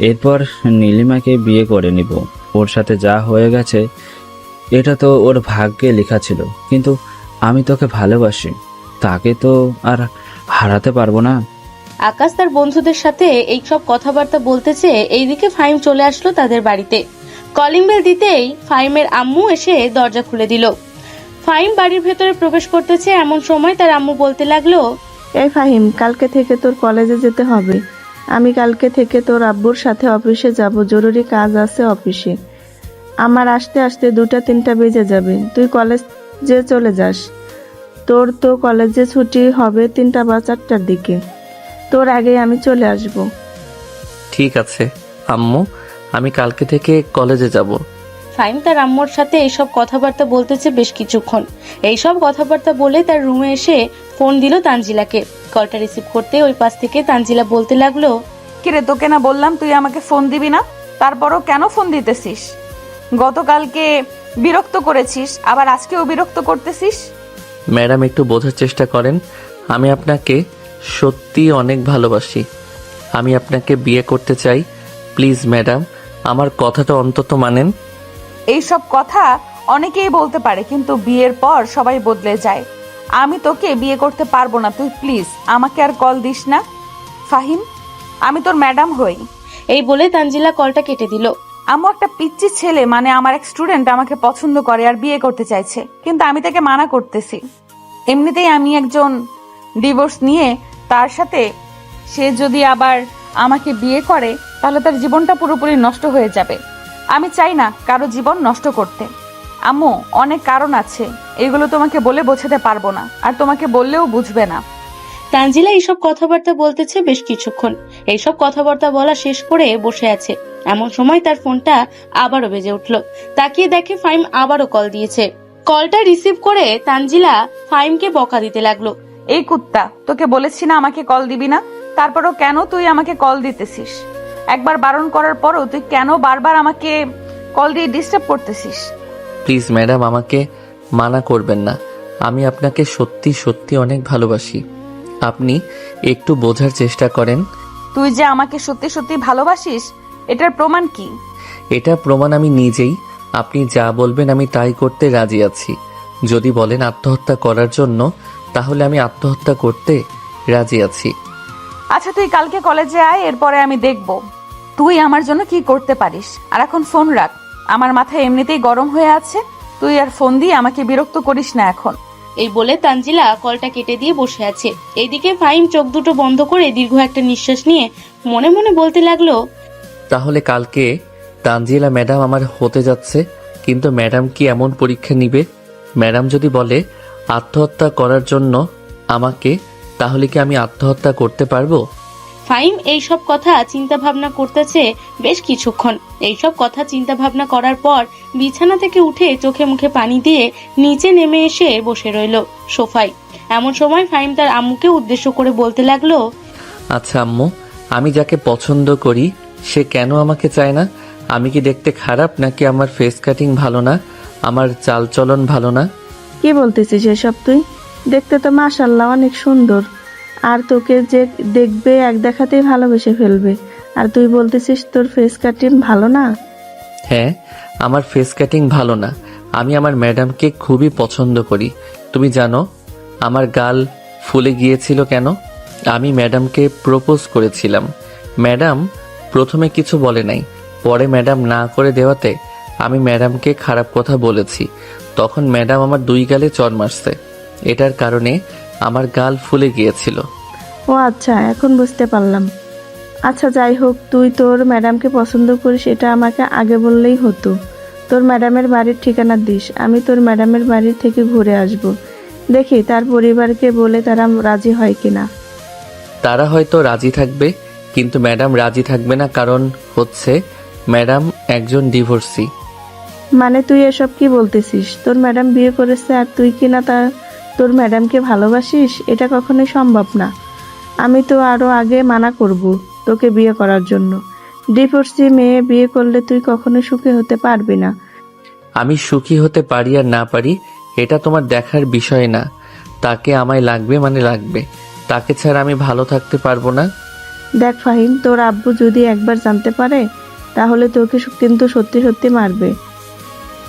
এরপর নীলিমাকে বিয়ে করে নিব। ওর সাথে যা হয়ে গেছে এটা তো ওর ভাগ্যে লেখা ছিল, কিন্তু আমি তোকে ভালোবাসি, তাকে তো আর হারাতে পারবো না। আকাশ তার বন্ধুদের সাথে এইসব কথাবার্তা বলতেছে। এইদিকে ফাহিম চলে আসলো তাদের বাড়িতে। কলিং বেল দিতেই ফাহিমের আম্মু এসে দরজা খুলে দিল। ফাহিম বাড়ির ভেতরে প্রবেশ করতেছে, এমন সময় তার আম্মু বলতে লাগলো, এই ফাহিম, কালকে থেকে তোর কলেজে যেতে হবে। আমি কালকে থেকে তোর আব্বুর সাথে অফিসে যাব, জরুরি কাজ আছে অফিসে। আমার আসতে আসতে 2টা-3টা বেজে যাবে। তুই কলেজে চলে যাস। তোর তো কলেজে ছুটি হবে 3টা বা 4টার দিকে। তোর আগে আমি চলে আসব। ঠিক আছে আম্মু, আমি কালকে থেকে কলেজে যাব। ফাহিম তার আম্মুর সাথে এইসব কথাবার্তা বলতেছে বেশ কিছুক্ষণ। এইসব কথাবার্তা বলে তার রুমে এসে ফোন দিল তানজিলাকে। কলটা রিসিভ করতে ওই পাশ থেকে তানজিলা বলতে লাগলো, কিরে, তোকে না বললাম তুই আমাকে ফোন দিবি না? তারপরও কেন ফোন দিতেছিস? গতকালকে বিরক্ত করেছিস, আবার আজকেও বিরক্ত করতেছিস। ম্যাডাম একটু বোঝার চেষ্টা করেন, আমি আপনাকে সত্যি অনেক ভালোবাসি। আমি আপনাকে বিয়ে করতে চাই। প্লিজ ম্যাডাম, আমার কথাটা অন্তত মানেন। এইসব কথা অনেকেই বলতে পারে, কিন্তু বিয়ের পর সবাই বদলে যায়। আমি তোকে বিয়ে করতে পারবো না। তুই প্লিজ আমাকে আর কল দিস না ফাহিম। আমি তোর ম্যাডাম হই। এই বলে তানজিলা কলটা কেটে দিল। আম্মু একটা পিচ্চি ছেলে, মানে আমার এক স্টুডেন্ট আমাকে পছন্দ করে আর বিয়ে করতে চাইছে, কিন্তু আমি তাকে মানা করতেছি। এমনিতেই আমি একজন ডিভোর্স নিয়ে তার সাথে, সে যদি আবার আমাকে বিয়ে করে তাহলে তার জীবনটা পুরোপুরি নষ্ট হয়ে যাবে। আমি চাই না কারো জীবন নষ্ট করতে। আম্মু, অনেক কারণ আছে, এগুলো তোমাকে বলে বোঝাতে পারবো না, আর তোমাকে বললেও বুঝবে না। তানজিলা এইসব কথাবার্তা বলতেছে বেশ কিছুক্ষণ। এইসব কথাবার্তা বলা শেষ করে বসে আছে। এমন সময় তার ফোনটা আবারও বেজে উঠলো। তাকিয়ে দেখে ফাহিম আবারও কল দিয়েছে। কলটা রিসিভ করে তানজিলা ফাহিমকে বকা দিতে লাগলো, এই কুত্তা, তোকে বলেছি না আমাকে কল দিবি না? তারপরও কেন তুই আমাকে কল দিতেছিস? একবার বারণ করার পরও তুই কেন বারবার আমাকে কল দিয়ে ডিস্টার্ব করতেছিস? প্লিজ ম্যাডাম, আমাকে মানা করবেন না। আমি আপনাকে সত্যি সত্যি অনেক ভালোবাসি। আপনি একটু বোঝার চেষ্টা করেন। তুই যে আমাকে সত্যি সত্যি ভালোবাসিস, এটার প্রমাণ কি? এটা প্রমাণ আমি নিজেই। আপনি যা বলবেন আমি তাই করতে রাজি আছি। যদি বলেন আত্মহত্যা করার জন্য, তাহলে আমি আত্মহত্যা করতে রাজি আছি। আচ্ছা, তুই কালকে কলেজে আয়, এরপরে আমি দেখব তুই আমার জন্য কি করতে পারিস। আর এখন ফোন রাখ, আমার মাথা এমনিতেই গরম হয়ে আছে। তুই আর ফোন দিয়ে আমাকে বিরক্ত করিস না এখন। এই বলে তানজিলা কলটা কেটে দিয়ে বসে আছে। এইদিকে ফাহিম চোখ দুটো বন্ধ করে দীর্ঘ একটা নিঃশ্বাস নিয়ে মনে মনে বলতে লাগলো, তাহলে কালকে তানজিলা ম্যাডাম আমার হতে যাচ্ছে, কিন্তু ম্যাডাম কি এমন পরীক্ষা নিবে? ম্যাডাম যদি বলে আত্মহত্যা করার জন্য আমাকে, তাহলে কি আমি আত্মহত্যা করতে পারবো? ফাহিম এইসব কথা চিন্তা ভাবনা করতেছে বেশ কিছুক্ষণ। এইসব কথা চিন্তা ভাবনা করার পর বিছানা থেকে উঠে চোখে মুখে পানি দিয়ে নিচে নেমে এসে বসে রইল সোফায়। এমন সময় ফাহিম তার আম্মুকে উদ্দেশ্য করে বলতে লাগলো, আচ্ছা আম্মু, আমি যাকে পছন্দ করি সে কেন আমাকে চায় না? আমি কি দেখতে খারাপ, নাকি আমার ফেস কাটিং ভালো না, আমার চালচলন ভালো না? কি বলতেছিস এসব? তুই দেখতে তো মাশাআল্লাহ অনেক সুন্দর, আর তোকে যে দেখবে এক দেখাতেই ভালোবেসে ফেলবে। আর তুই বলতেছিস তোর ফেস কাটিং ভালো না? হ্যাঁ, আমার ফেস কাটিং ভালো না। আমি আমার ম্যাডামকে খুবই পছন্দ করি। তুমি জানো আমার গাল ফুলে গিয়েছিল কেন? আমি ম্যাডামকে প্রপোজ করেছিলাম। ম্যাডাম প্রথমে কিছু বলে নাই, পরে ম্যাডাম না করে দেওয়াতে আমি ম্যাডামকে খারাপ কথা বলেছি। তখন ম্যাডাম আমার 2 গালে চড় মারছে। এটার কারণে আমার গাল ফুলে গিয়েছিল। ও আচ্ছা, এখন বুঝতে পারলাম। আচ্ছা যাই হোক, তুই তোর ম্যাডামকে পছন্দ করিস এটা আমাকে আগে বললেই হতো। তোর ম্যাডামের বাড়ির ঠিকানা দিস, আমি তোর ম্যাডামের বাড়ি থেকে ঘুরে আসব। দেখি তার পরিবারকে বলে তারা রাজি হয় কিনা। তারা হয়তো রাজি থাকবে, কিন্তু ম্যাডাম রাজি থাকবে না, কারণ হচ্ছে ম্যাডাম একজন ডিভোর্সি। মানে তুই এসব কি বলতেছিস? তোর ম্যাডাম বিয়ে করেছে আর তুই কিনা তোর ম্যাডামকে ভালোবাসিস? এটা কখনোই সম্ভব না। আমি তো আরো আগে মানা করব তোকে বিয়ে করার জন্য। ডিভোর্সি মেয়ে বিয়ে করলে তুই কখনো সুখী হতে পারবি না। আমি সুখী হতে পারি আর না পারি এটা তোমার দেখার বিষয় না। তাকে আমায় লাগবে মানে লাগবে, তাকে ছাড়া আমি ভালো থাকতে পারবো না। দেখ ফাহিম, তোর আব্বু যদি একবার জানতে পারে তাহলে তোকে কিন্তু সত্যি সত্যি মারবে।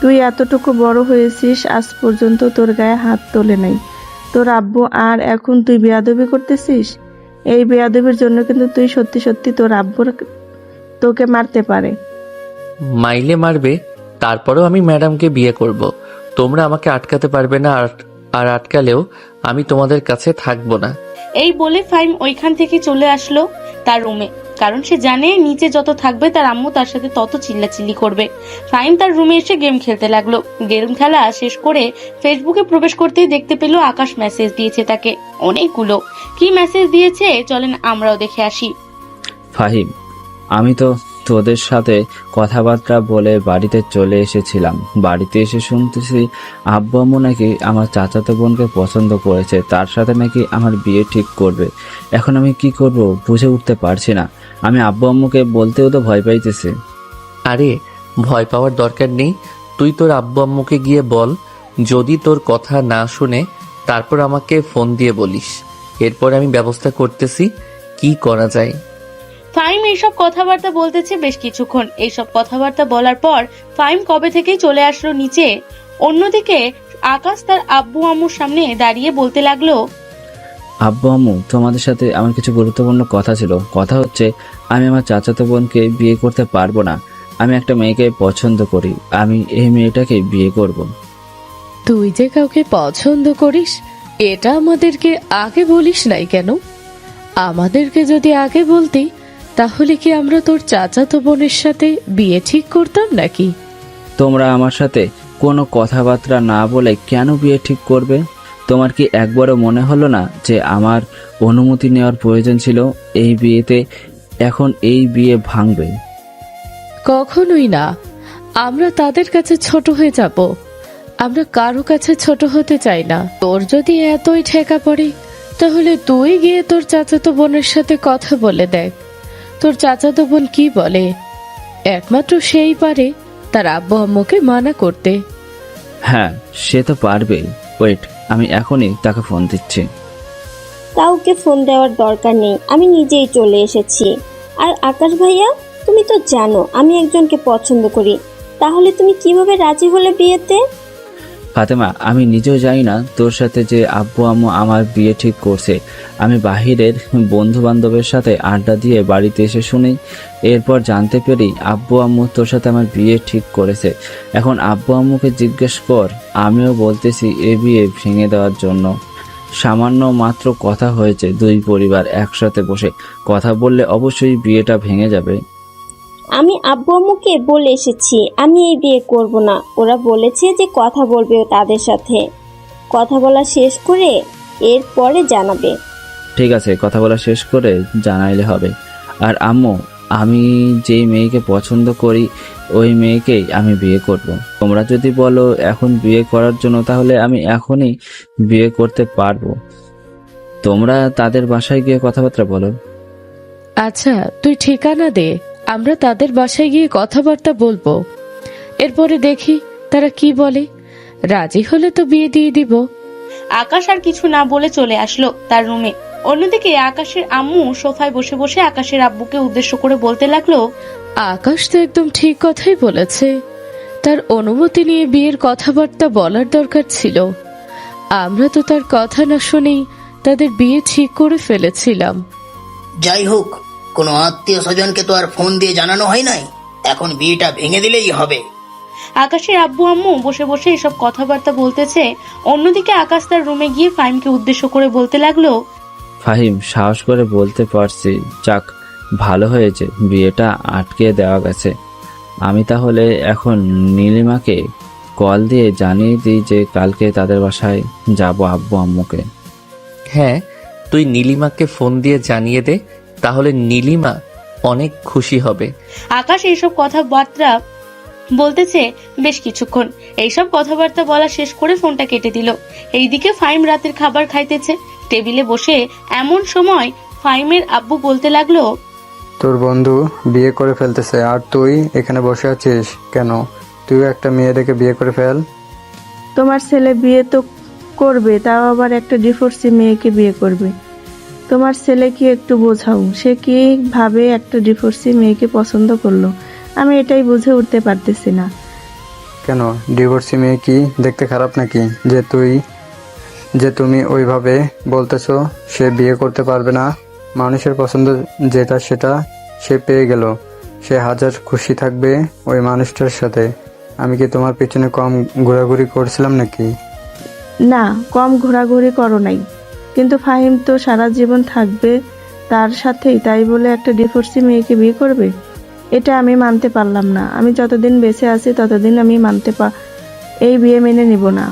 তুই এতটুকু বড় হয়েছিস, আজ পর্যন্ত তোর গায়ে হাত তোলে নাই তোর আব্বু, আর এখন তুই বেয়াদবি করতেছিস। এই বেয়াদবির জন্য কিন্তু তুই সত্যি সত্যি তোর আব্বুর তোকে মারতে পারে। মাইলে মারবে, তারপরেও আমি ম্যাডামকে বিয়ে করব। তোমরা আমাকে আটকাতে পারবে না, আর আটকালেও আমি তোমাদের কাছে থাকবো না। এই বলে ফাহিম ওইখান থেকে চলে আসলো তার রুমে, কারণ সে জানে নিচে যত থাকবে তার আম্মু তার সাথে তত চিল্লাচিল্লি করবে। ফাহিম তার রুমে এসে গেম খেলতে লাগলো। গেম খেলা শেষ করে ফেসবুকে প্রবেশ করতেই দেখতে পেল আকাশ মেসেজ দিয়েছে তাকে অনেকগুলো। কি মেসেজ দিয়েছে চলেন আমরাও দেখে আসি। ফাহিম, আমি তো তোদের সাথে কথাবার্তা বলে বাড়িতে চলে এসেছিলাম। বাড়িতে এসে শুনতেছি আব্বু আম্মু নাকি আমার চাচাতো বোনকে পছন্দ করেছে, তার সাথে নাকি আমার বিয়ে ঠিক করবে। এখন আমি কি করব বুঝে উঠতে পারছি না। আমি আব্বু আম্মুকে বলতেও তো ভয় পাইতেছি। আরে ভয় পাওয়ার দরকার নেই, তুই তোর আব্বু আম্মুকে গিয়ে বল। যদি তোর কথা না শুনে তারপর আমাকে ফোন দিয়ে বলিস, এরপর আমি ব্যবস্থা করতেছি কি করা যায়। ফাহিম এইসব কথাবার্তা বলতেছে বেশ কিছুক্ষণ। এইসব কথাবার্তা বলার পর ফাহিম কবে থেকেই চলে আসলো নিচে। অন্যদিকে আকাশ তার আব্বু আম্মুর সামনে দাঁড়িয়ে বলতে লাগলো, আব্বু আম্মু, তোমাদের সাথে আমার কিছু গুরুত্বপূর্ণ কথা ছিল। কথা হচ্ছে, আমি আমার চাচাতো বোনকে বিয়ে করতে পারবো না। আমি একটা মেয়েকে পছন্দ করি, আমি এই মেয়েটাকে বিয়ে করব। তুই যে কাউকে পছন্দ করিস এটা আমাদেরকে আগে বলিস নাই কেন? আমাদেরকে যদি আগে বলতি তাহলে কি আমরা তোর চাচাতো বোনের সাথে বিয়ে ঠিক করতাম নাকি? তোমরা আমার সাথে কোনো কথাবার্তা না বলে কেন বিয়ে ঠিক করবে? তোমার কি একবারও মনে হলো না যে আমার অনুমতি নেওয়ার প্রয়োজন ছিল এই বিয়েতে? এখন এই বিয়ে ভাঙবে। কখনোই না, আমরা তাদের কাছে ছোট হয়ে যাব। আমরা কারো কাছে ছোট হতে চাই না। তোর যদি এতই ঠেকা পড়ে তাহলে তুই গিয়ে তোর চাচাতো বোনের সাথে কথা বলে দেখ, তোর চাচাতো বোন কি বলে। একমাত্র সেই পারে তার আব্বু আম্মুকে মানা করতে। হ্যাঁ, সে তো পারবেই। ওয়েট, আমি এখনই তাকে ফোন দিচ্ছি। কাউকে ফোন দেওয়ার দরকার নেই, আমি নিজেই চলে এসেছি। আর আকাশ ভাইয়া, তুমি তো জানো আমি একজনকে পছন্দ করি, তাহলে তুমি কিভাবে রাজি হলে বিয়েতে? ফাতেমা, আমি নিজেও জানি না তোর সাথে যে আব্বু আম্মু আমার বিয়ে ঠিক করছে। আমি বাহিরের বন্ধু বান্ধবের সাথে আড্ডা দিয়ে বাড়িতে এসে শুনি, এরপর জানতে পেরেই আব্বু আম্মু তোর সাথে আমার বিয়ে ঠিক করেছে। এখন আব্বু আম্মুকে জিজ্ঞেস কর, আমিও বলতেছি এ বিয়ে ভেঙে দেওয়ার জন্য। সামান্য মাত্র কথা হয়েছে, দুই পরিবার একসাথে বসে কথা বললে অবশ্যই বিয়েটা ভেঙে যাবে। আমি আব্বু আম্মুকে বলে এসেছি আমি এই বিয়ে করব না। ওরা বলেছে যে কথা বলবে তাদের সাথে, কথা বলা শেষ করে এরপরে জানাবে। ঠিক আছে, কথা বলা শেষ করে জানাইলে হবে। আর আম্মু, আমি যেই মেয়েকে পছন্দ করি ওই মেয়েকেই আমি বিয়ে করব। তোমরা যদি বলো এখন বিয়ে করার জন্য, তাহলে আমি এখনই বিয়ে করতে পারবো। তোমরা তাদের বাসায় গিয়ে কথাবার্তা বলো। আচ্ছা, তুই ঠিকানা দে, আমরা তাদের বাসায় গিয়ে কথাবার্তা বলবো। এরপরে দেখি তারা কি বলে। রাজি হলে তো বিয়ে দিয়ে দিব। আকাশ আর কিছু না বলে চলে আসলো তার রুমে। অন্যদিকে আকাশের আম্মু সোফায় বসে বসে আকাশের আব্বুকে উদ্দেশ্য করে বলতে লাগলো, আকাশ তো একদম ঠিক কথাই বলেছে। তার অনুমতি নিয়ে বিয়ের কথাবার্তা বলার দরকার ছিল। আমরা তো তার কথা না শুনেই তাদের বিয়ে ঠিক করে ফেলেছিলাম। যাই হোক, কোনো আত্মীয় স্বজনকে তো আর ফোন দিয়ে জানানো হয় নাই, এখন বিয়েটা ভেঙে দিলেই হবে। আকাশের আব্বু আম্মু বসে বসে এসব কথাবার্তা বলতেছে। অন্যদিকে আকাশ তার রুমে গিয়ে ফাহিমকে উদ্দেশ্য করে বলতে লাগলো, ফাহিম, সাহস করে বলতে পারছি, যাক ভালো হয়েছে বিয়েটা আটকে দেওয়া গেছে। আমি তাহলে এখন নীলিমাকে কল দিয়ে জানিয়ে দিই যে কালকে তাদের বাসায় যাব আব্বু আম্মুকে। হ্যাঁ, তুই নীলিমাকে ফোন দিয়ে জানিয়ে দে, তাহলে নীলিমা অনেক খুশি হবে। আকাশ এইসব কথাবার্তা বলতেছে বেশ কিছুক্ষণ। এইসব কথাবার্তা বলা শেষ করে ফোনটা কেটে দিল। এইদিকে ফাইম রাতের খাবার খাইতেছে টেবিলে বসে। এমন সময় ফাইমের আব্বু বলতে লাগলো, তোর বন্ধু বিয়ে করে ফেলতেছে আর তুই এখানে বসে আছিস কেন? তুই একটা মেয়ে দেখে বিয়ে করে ফেল। তোমার ছেলে বিয়ে তো করবে, তাও আবার একটা ডিভোর্সি মেয়েকে বিয়ে করবে। তোমার ছেলে কি একটু বোঝাও, সে কিভাবে একটা ডিভোর্সি মেয়েকে পছন্দ করলো? আমি এটাই বুঝে উঠতে পারতেছি না। কেন, ডিভোর্সি মেয়ে কি দেখতে খারাপ নাকি যে তুমি ওইভাবে বলতেছো? সে বিয়ে করতে পারবে না। মানুষের পছন্দ যেটা সেটা সে পেয়ে গেল, সে হাজার খুশি থাকবে ওই মানুষটার সাথে। আমি কি তোমার পিছনে কম ঘোরাঘুরি করছিলাম নাকি? না, কম ঘোরাঘুরি করো নাই, কিন্তু ফাহিম তো সারা জীবন থাকবে তার সাথেই, তাই বলে একটা ডিভোর্সি মেয়েকে বিয়ে করবে? এটা আমি মানতে পারলাম না। আমি যতদিন বেঁচে আছি ততদিন আমি এই বিয়ে মেনে নিব না।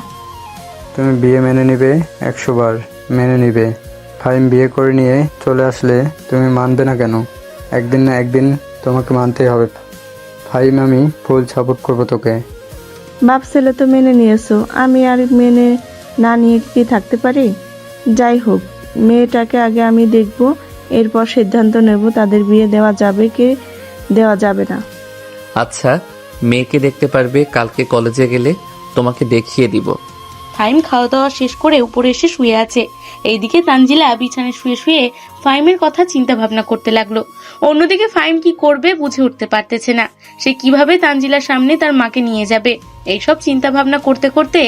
তুমি বিয়ে মেনে নিবে, 100 বার মেনে নিবে। ফাহিম বিয়ে করে নিয়ে চলে আসলে তুমি মানবে না কেন? একদিন না একদিন তোমাকে মানতেই হবে ফাহিম। আমি ফুল সাপোর্ট করবো তোকে। বাপ ছেলে তো মেনে নিয়েছো, আমি আর মেনে না নিয়ে কি থাকতে পারি? যাই হোক, মেয়েটাকে আগে আমি দেখব, এরপর সিদ্ধান্ত নেব তাদের বিয়ে দেওয়া যাবে কি দেওয়া যাবে না। আচ্ছা, মেয়েকে দেখতে পারবে, কালকে কলেজে গেলে তোমাকে দেখিয়ে দিব। ফাইম খাওয়া দাওয়া শেষ করে উপরে এসে শুয়ে আছে। এইদিকে তানজিলা বিছানায় শুয়ে শুয়ে ফাইমের কথা চিন্তা ভাবনা করতে লাগলো। অন্যদিকে ফাইম কি করবে বুঝে উঠতে পারতেছে না। সে কিভাবে তানজিলার সামনে তার মাকে নিয়ে যাবে, এইসব চিন্তা ভাবনা করতে করতে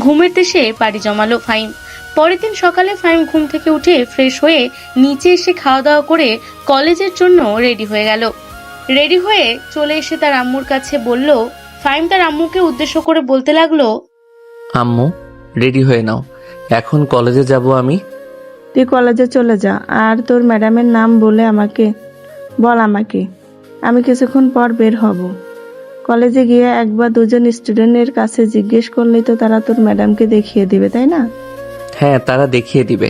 ঘুমের দেশে পাড়ি জমালো ফাইম। পরের দিন সকালে ফাইম ঘুম থেকে উঠে ফ্রেশ হয়ে নিচে এসে খাওয়া দাওয়া করে কলেজের জন্য রেডি হয়ে গেল। রেডি হয়ে চলে এসে তার আম্মুর কাছে বলল। ফাইম তার আম্মুকে উদ্দেশ্য করে বলতে লাগলো, আম্মু রেডি হয়ে নাও, এখন কলেজে যাব আমি। তুই কলেজে চলে যা, আর তোর ম্যাডামের নাম বলে বল আমাকে। আমি কিছুক্ষণ পর বের হব। কলেজে গিয়ে একবার দুজন স্টুডেন্টের কাছে জিজ্ঞেস করলেই তো তারা তোর ম্যাডামকে দেখিয়ে দিবে, তাই না? হ্যাঁ, তারা দেখিয়ে দিবে।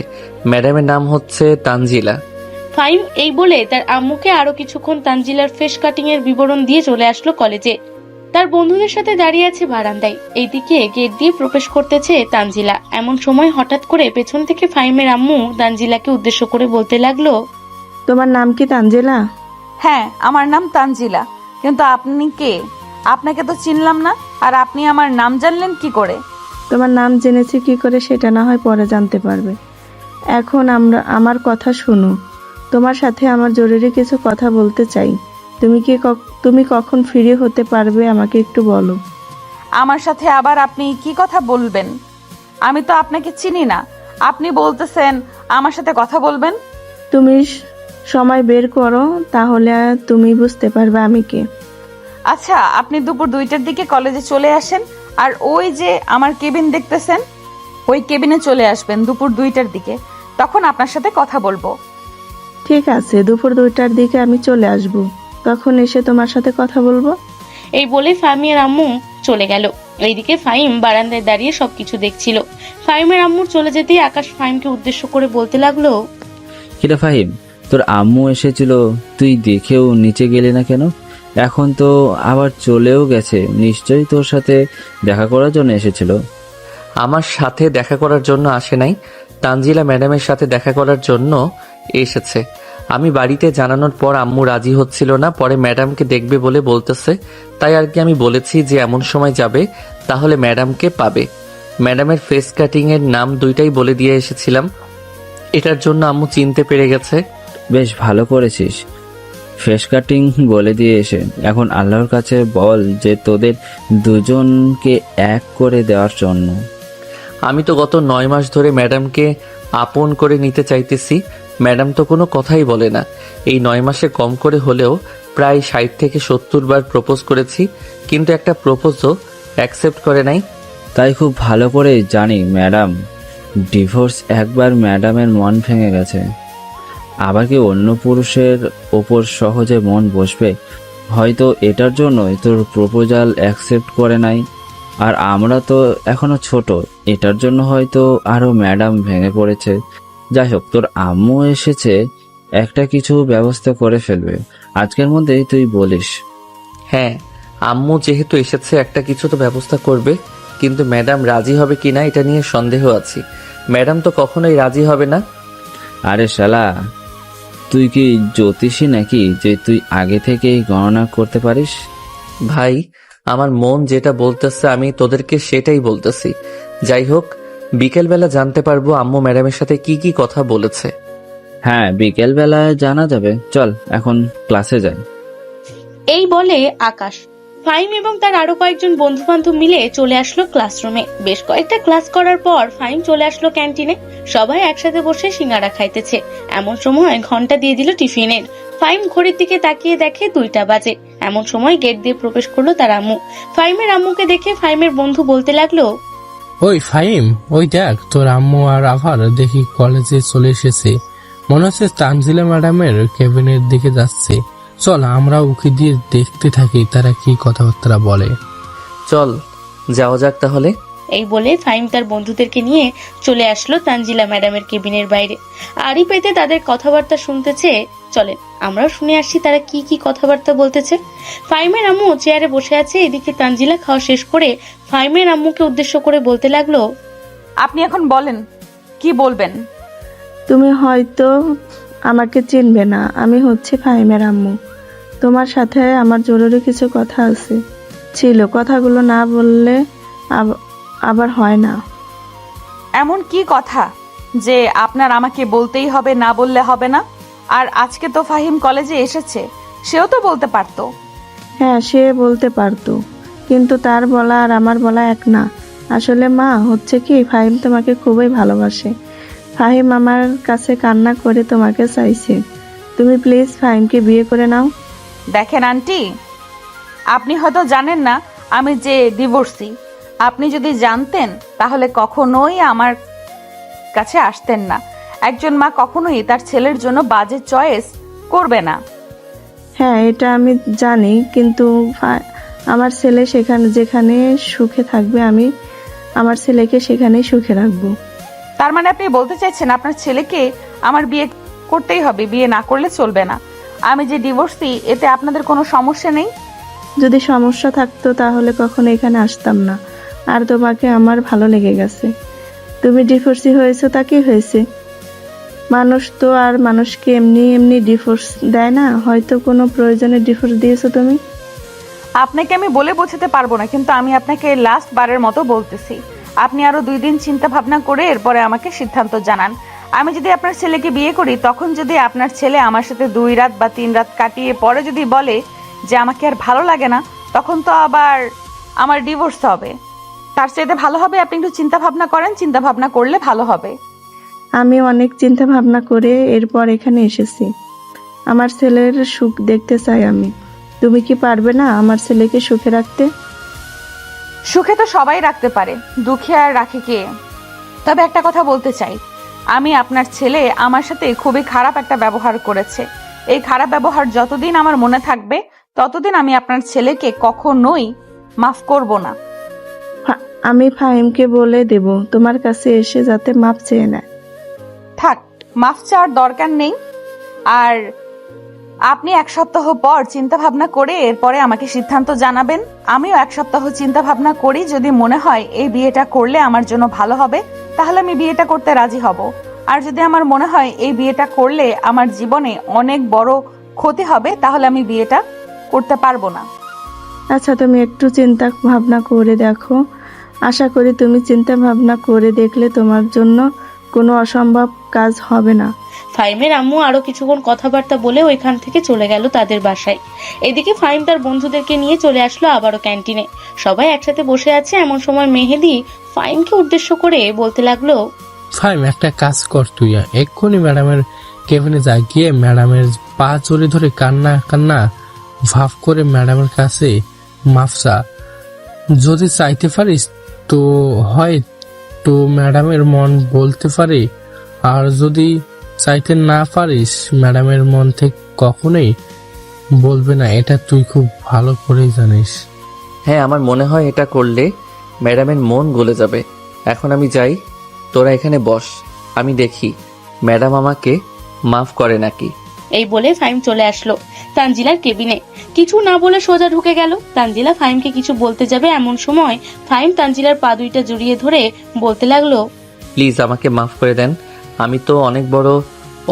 ম্যাডামের নাম হচ্ছে তানজিলা। ফাইম এই বলে তার আম্মুকে আরো কিছুক্ষণ তানজিলার ফেস কাটিং এর বিবরণ দিয়ে চলে আসলো কলেজে। তার বন্ধুদের সাথে দাঁড়িয়ে আছে বারান্দায়। এইদিকে গেট দিয়ে প্রবেশ করতেছে তানজিলা। এমন সময় হঠাৎ করে পেছন থেকে ফাইমের আম্মু তানজিলাকে উদ্দেশ্য করে বলতে লাগলো, তোমার নাম কি তানজিলা? হ্যাঁ, আমার নাম তানজিলা। কিন্তু আপনি কে? আপনাকে তো চিনলাম না, আর আপনি আমার নাম জানলেন কি করে? তোমার নাম জেনেছি কি করে সেটা না হয় পরে জানতে পারবে। এখন আমার কথা শোনো। তোমার সাথে আমার জরুরি কিছু কথা বলতে চাই। তুমি কখন ফ্রি হতে পারবে আমাকে একটু বলো। আমার সাথে আবার আপনি কি কথা বলবেন? আমি তো আপনাকে চিনি না। আপনি বলতেছেন আমার সাথে কথা বলবেন? তুমি সময় বের করো, তাহলে তুমি বুঝতে পারবে আমি কে। আচ্ছা, আপনি দুপুর 2টার দিকে কলেজে চলে আসেন, আর ওই যে আমার কেবিন দেখতেছেন, ওই কেবিনে চলে আসবেন দুপুর 2টার দিকে। তখন আপনার সাথে কথা বলবো। ঠিক আছে, দুপুর 2টার দিকে আমি চলে আসব, তখন এসে তোমার সাথে কথা বলবো। এই বলে ফাইমের আম্মু চলে গেল। এইদিকে ফাইম বারান্দায় দাঁড়িয়ে সবকিছু দেখছিল। ফাইমের আম্মুর চলে যেতেই আকাশ ফাইমকে উদ্দেশ্য করে বলতে লাগলো, কিরে ফাহিম, তোর আম্মু এসেছিল, তুই দেখেও নিচে গেলি না কেন? এখন তো আবার চলেও গেছে, নিশ্চয়ই তোর সাথে দেখা করার জন্য এসেছিল। আমার সাথে দেখা করার জন্য আসে নাই, তানজিলা ম্যাডামের সাথে দেখা করার জন্য এসেছে। আমি বাড়িতে জানানোর পর আম্মু রাজি হচ্ছিল না, পরে ম্যাডামকে দেখবে বলে বলতেছে, তাই আর কি আমি বলেছি যে এমন সময় যাবে তাহলে ম্যাডামকে পাবে। ম্যাডামের ফেস কাটিং এর নাম 2টাই বলে দিয়ে এসেছিলাম, এটার জন্য আম্মু চিনতে পেরে গেছে। বেশ ভালো করেছিস ফেস কাটিং বলে দিয়ে এসে। এখন আল্লাহর কাছে বল যে তোদের দুজনকে এক করে দেওয়ার জন্য। আমি তো গত 9 মাস ধরে ম্যাডামকে আপন করে নিতে চাইতেছি, ম্যাডাম তো কোনো কথাই বলে না। এই 9 মাসে কম করে হলেও প্রায় 60 থেকে 70 বার প্রপোজ করেছি, কিন্তু একটা প্রপোজও অ্যাকসেপ্ট করে নাই। তাই খুব ভালো করে জানি ম্যাডাম ডিভোর্স একবার ম্যাডামের মন ভেঙে গেছে, আবার কি অন্য পুরুষের ওপর সহজে মন বসবে? হয়তো এটার জন্যই তোর প্রপোজাল অ্যাকসেপ্ট করে নাই। আর আমরা তো এখনো ছোট, এটার জন্য হয়তো আরো ম্যাডাম ভেঙে পড়েছে। যাই হোক, তোর আম্মু এসেছে, একটা কিছু ব্যবস্থা করে ফেলবে আজকের মধ্যেই, তুই বলিস। হ্যাঁ, আম্মু যেহেতু এসেছে একটা কিছু তো ব্যবস্থা করবে, কিন্তু ম্যাডাম রাজি হবে কিনা এটা নিয়ে সন্দেহ আছে। ম্যাডাম তো কখনোই রাজি হবে না। আরে শালা, তুই কি জ্যোতিষী নাকি যে তুই আগে থেকেই গণনা করতে পারিস? ভাই, আমার মন যেটা বলতেছে আমি তোদেরকে সেটাই বলতেছি। যাই হোক, বিকেলবেলা জানতে পারবো আম্মু ম্যাডামের সাথে কি কি কথা বলেছে। হ্যাঁ, বিকেল বেলায় জানা যাবে। চল এখন ক্লাসে যাই। এই বলে আকাশ, ফাহিম এবং তার আরো কয়েকজন বন্ধু বান্ধব মিলে চলে আসলো ক্লাসরুমে। বেশ কয়েকটা ক্লাস করার পর ফাহিম চলে আসলো ক্যান্টিনে। সবাই একসাথে বসে সিঙ্গারা খাইতেছে। এমন সময় ঘন্টা দিয়ে দিল টিফিনের। ফাহিম ঘড়ির দিকে তাকিয়ে দেখে 2টা বাজে। এমন সময় গেট দিয়ে প্রবেশ করলো তার আম্মু। ফাহিমের আম্মুকে দেখে ফাহিমের বন্ধু বলতে লাগলো, ওই ফাহিম, ওই দেখ তোর আম্মু আর আভার দেখি কলেজে চলে এসেছে। মনে হচ্ছে তানজিলা ম্যাডামের কেবিনের দিকে যাচ্ছে। চল আমরা উকি দিয়ে দেখতে থাকি তারা কি কথাবার্তা বলে। চল যাওয়া যাক তাহলে। এই বলে ফাহিম তার বন্ধুদেরকে নিয়ে চলে আসলো তানজিলা ম্যাডামের কেবিনের বাইরে। আড়ি পেতে তাদের কথাবার্তা শুনতেছে। চলেন আমরাও শুনে আসছি তারা কি কি কথাবার্তা বলতেছে। ফাহিমের আম্মু চেয়ারে বসে আছে। এদিকে তানজিলা খাওয়া শেষ করে ফাহিমের আম্মুকে উদ্দেশ্য করে বলতে লাগলো, আপনি এখন বলেন কি বলবেন। তুমি হয়তো আমাকে চিনবে না, আমি হচ্ছে ফাহিমের আম্মু। তোমার সাথে আমার জরুরি কিছু কথা আছে, ছিল। কথাগুলো না বললে আবার হয় না। এমন কি কথা যে আপনার আমাকে বলতেই হবে, না বললে হবে না? আর আজকে তো ফাহিম কলেজে এসেছে, সেও তো বলতে পারতো। হ্যাঁ, সে বলতে পারতো, কিন্তু তার বলা আর আমার বলা এক না। আসলে মা, হচ্ছে কি, ফাহিম তোমাকে খুবই ভালোবাসে। ফাহিম আমার কাছে কান্না করে তোমাকে চাইছে। তুমি প্লিজ ফাহিমকে বিয়ে করে নাও। দেখেন আন্টি, আপনি হয়তো জানেন না আমি যে ডিভোর্সি। আপনি যদি জানতেন তাহলে কখনোই আমার কাছে আসতেন না। একজন মা কখনোই তার ছেলের জন্য বাজে চয়েস করবে না। হ্যাঁ, এটা আমি জানি, কিন্তু আমার ছেলে যেখানে সুখে থাকবে, আমি আমার ছেলেকে সেখানেই সুখে রাখবো। তার মানে আপনি বলতে চাইছেন আপনার ছেলেকে আমার বিয়ে করতেই হবে, বিয়ে না করলে চলবে না? আমি যে ডিভোর্সি, এতে আপনাদের কোনো সমস্যা নেই? যদি সমস্যা থাকতো তাহলে কখনো এখানে আসতাম না। আর তোমাকে আমার ভালো লেগে গেছে। তুমি ডিভোর্সি হয়েছো তা কি হয়েছে? মানুষ তো আর মানুষকে এমনি এমনি ডিভোর্স দেয় না। হয়তো কোনো প্রয়োজনে ডিভোর্স দিয়েছো তুমি। আপনাকে আমি বলে বোঝাতে পারবো না, কিন্তু আমি আপনাকে লাস্ট বারের মতো বলতেছি, আপনি আরো 2 দিন চিন্তা ভাবনা করে এরপরে আমাকে সিদ্ধান্ত জানান। আমি যদি আপনার ছেলেকে বিয়ে করি, তখন যদি আপনার ছেলে আমার সাথে 2 রাত বা 3 রাত কাটিয়ে পরে যদি বলে যে আমাকে আর ভালো লাগে না, তখন তো আবার আমার ডিভোর্স হবে। তার চাইতে ভালো হবে আপনি একটু চিন্তা ভাবনা করেন। চিন্তা ভাবনা করলে ভালো হবে। আমি অনেক চিন্তা ভাবনা করে এরপর এখানে এসেছি। আমার ছেলের সুখ দেখতে চাই আমি। তুমি কি পারবে না আমার ছেলেকে সুখে রাখতে? সুখে তো সবাই রাখতে পারে, দুঃখে আর রাখে কে? তবে একটা কথা বলতে চাই, আমি আপনার ছেলে আমার সাথে খুবই খারাপ একটা ব্যবহার করেছে। এই খারাপ ব্যবহার যতদিন আমার মনে থাকবে ততদিন আমি আপনার ছেলেকে কখনোই মাফ করব না। আমি ফাহিমকে বলে দেব তোমার কাছে এসে যাতে মাফ চেয়ে নেয়। থাক, মাফ চাওয়ার দরকার নেই। আর আপনি 1 সপ্তাহ পর চিন্তা ভাবনা করে এরপরে আমাকে সিদ্ধান্ত জানাবেন। আমিও 1 সপ্তাহ চিন্তা ভাবনা করি, যদি মনে হয় এই বিয়েটা করলে আমার জন্য ভালো হবে তাহলে আমি বিয়েটা করতে রাজি হব। আর যদি আমার মনে হয় এই বিয়েটা করলে আমার জীবনে অনেক বড় ক্ষতি হবে তাহলে আমি বিয়েটা করতে পারবো না। আচ্ছা, তুমি একটু চিন্তা ভাবনা করে দেখো। আশা করি তুমি চিন্তা ভাবনা করে দেখলে তোমার জন্য কোনো অসম্ভব কাজ হবে না। ফাহিমের আম্মু আরো কিছুক্ষণ কথাবার্তা বলে ওইখান থেকে চলে গেল তাদের বাসায়। এদিকে ফাহিম তার বন্ধুদেরকে নিয়ে চলে আসলো আবারও ক্যান্টিনে। সবাই একসাথে বসে আছে। এমন সময় মেহেদি ফাহিমকে উদ্দেশ্য করে বলতে লাগলো, ফাহিম, একটা কাজ কর, তুই এক্ষুনি ম্যাডামের কেবিনে যা, গিয়ে ম্যাডামের পা জড়িয়ে ধরে কান্না ভাব করে ম্যাডামের কাছে মাফ চা। যদি চাইতে পারিস তো হয় তো ম্যাডামের মন বলতে পারে, আর যদি চাইতে না পারিস ম্যাডামের মন থেকে কখনোই বলবে না, এটা তুই খুব ভালো করেই জানিস। হ্যাঁ, আমার মনে হয় এটা করলে ম্যাডামের মন গলে যাবে। এখন আমি যাই, তোরা এখানে বস, আমি দেখি ম্যাডাম আমাকে মাফ করে নাকি। এই বলে ফাহিম চলে আসলো তানজিলার কেবিনে। কিছু না বলে সোজা ঢুকে গেল। তানজিলা ফাহিমকে কিছু বলতে যাবে, এমন সময় ফাহিম তানজিলার পা দুইটা জড়িয়ে ধরে বলতে লাগলো, প্লিজ আমাকে মাফ করে দেন। আমি তো অনেক বড়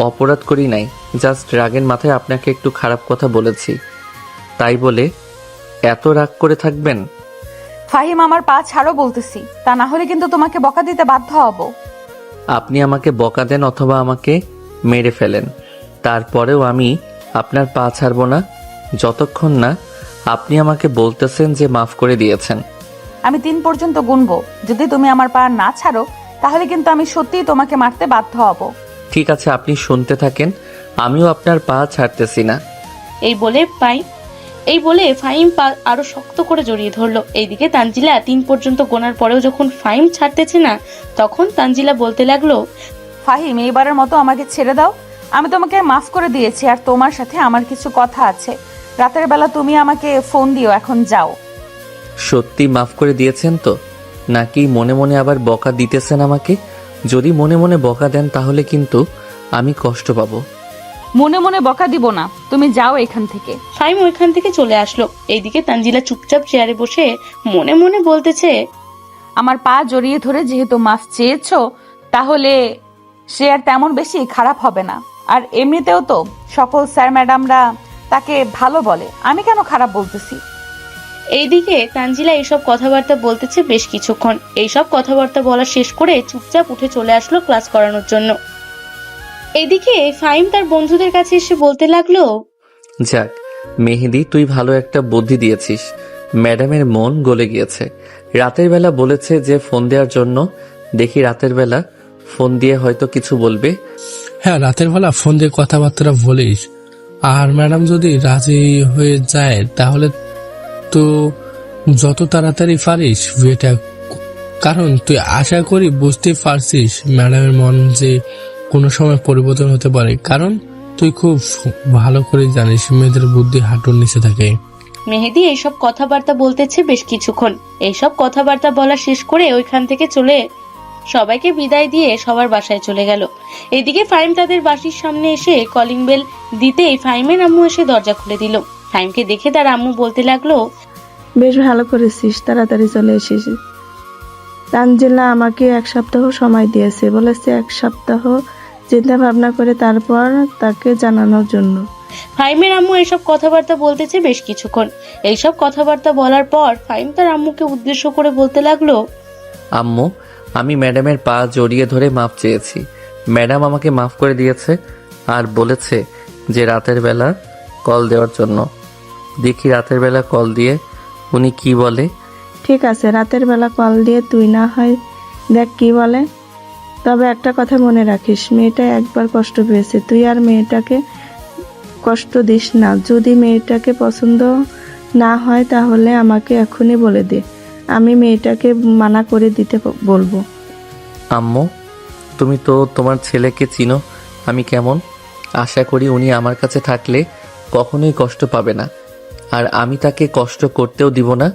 অপরাধ করি নাই, জাস্ট রাগের মাথায় আপনাকে একটু খারাপ কথা বলেছি, তাই বলে এত রাগ করে থাকবেন? ফাহিম, আমার পা ছাড়ো বলতেছি, তা না হলে কিন্তু তোমাকে বকা দিতে বাধ্য হব। আপনি আমাকে বকা দেন অথবা আমাকে মেরে ফেলেন, তারপরেও আমি আপনার পা ছাড়ব না যতক্ষণ না আপনি আমাকে বলতেছেন যে মাফ করে দিয়েছেন। আমি 3 পর্যন্ত গুনবো, যদি তুমি আমার পা না ছাড়ো তাহলে কিন্তু আমি সত্যিই তোমাকে মারতে বাধ্য হব। ঠিক আছে, আপনি শুনতে থাকেন, আমিও আপনার পা ছাড়তেছি না। এই বলে ফাহিম পা আরো শক্ত করে জড়িয়ে ধরলো। এইদিকে তানজিলা 3 পর্যন্ত গোনার পরেও যখন ফাহিম ছাড়তেছে না, তখন তানজিলা বলতে লাগলো, ফাহিম, এইবারের মতো আমাকে ছেড়ে দাও। আমি তোমাকে মাফ করে দিয়েছি, আর তোমার সাথে আমার কিছু কথা আছে। রাতের বেলা তুমি আমাকে ফোন দিও, এখন যাও। সত্যি মাফ করে দিয়েছেন তো, নাকি মনে মনে আবার বকা দিতেছেন আমাকে? যদি মনে মনে বকা দেন তাহলে কিন্তু আমি কষ্ট পাবো। মনে মনে বকা দিব না, তুমি যাও এখান থেকে। ফাহিম ওইখান থেকে চলে আসলো। এইদিকে তানজিলা চুপচাপ চেয়ারে বসে মনে মনে বলতেছে, আমার পা জড়িয়ে ধরে যেহেতু মাফ চেয়েছো, তাহলে সে আর তেমন বেশি খারাপ হবে না। আর এমনিতেও তো সকল স্যার ম্যাডামরা তাকে ভালো বলে, আমি কেন খারাপ বলতেছি? এইদিকে তানজিলা এইসব কথাবার্তা বলতেছে বেশ কিছুক্ষণ। এইসব কথাবার্তা বলা শেষ করে চুপচাপ উঠে চলে আসলো ক্লাস করানোর জন্য। এদিকে ফাহিম তার বন্ধুদের কাছে এসে বলতে লাগলো, যাক মেহেদি, তুই ভালো একটা বুদ্ধি দিয়েছিস। ম্যাডামের মন গলে গিয়েছে। রাতের বেলা বলেছে যে ফোন দেওয়ার জন্য, দেখি রাতের বেলা ফোন দিয়ে হয়তো কিছু বলবে। হ্যাঁ, রাতের বেলা ফোন দিয়ে কথাবার্তা বলিস, আর ম্যাডাম যদি রাজি হয়ে যায় তাহলে তো যত তাড়াতাড়ি পারিস বিয়েটা, কারণ তুই আশা করি বুঝতে পারছিস ম্যাডামের মন যে কোনো সময় পরিবর্তন হতে পারে, কারণ তুই খুব ভালো করে জানিস মেয়েদের বুদ্ধি হাঁটুর নিচে থাকে। মেহেদি এইসব কথাবার্তা বলতেছে বেশ কিছুক্ষণ। এইসব কথাবার্তা বলা শেষ করে ওইখান থেকে চলে সবাইকে বিদায় দিয়ে সবার বাসায় চলে গেল। এদিকে ফাহিম তাদের বাড়ির সামনে এসে কলিং বেল দিতেই ফাহিমের আম্মু এসে দরজা খুলে দিল। ফাহিমকে দেখে তার আম্মু বলতে লাগলো, বেশ ভালো করেছিস, তাড়াতাড়ি চলে এসেছিস। তানজিলা আমাকে 1 সপ্তাহ সময় দিয়েছে, বলেছে 1 সপ্তাহ চিন্তা ভাবনা করে তারপর তাকে জানানোর জন্য। ফাহিমের আম্মু এইসব কথাবার্তা বলতেছে বেশ কিছুক্ষণ। এইসব কথাবার্তা বলার পর ফাহিম তার আম্মুকে উদ্দেশ্য করে বলতে লাগলো, আম্মু, আমি ম্যাডামের পা জড়িয়ে ধরে মাফ চেয়েছি। ম্যাডাম আমাকে মাফ করে দিয়েছে আর বলেছে যে রাতের বেলা কল দেওয়ার জন্য। দেখি রাতের বেলা কল দিয়ে উনি কি বলে। ঠিক আছে, রাতের বেলা কল দিয়ে তুই না হয় দেখ কি বলে। তবে একটা কথা মনে রাখিস, মেয়েটা একবার কষ্ট পেয়েছে, তুই আর মেয়েটাকে কষ্ট দিস না। যদি মেয়েটাকে পছন্দ না হয় তাহলে আমাকে এখনই বলে দে, আমি মেয়েটাকে মানা করে দিতে বলবো। আম্মু, তুমি তো তোমার ছেলেকে চিনো আমি কেমন। আশা করি উনি আমার কাছে থাকলে কখনোই কষ্ট পাবে না, আর আমি তাকে কষ্ট করতেও দিব না।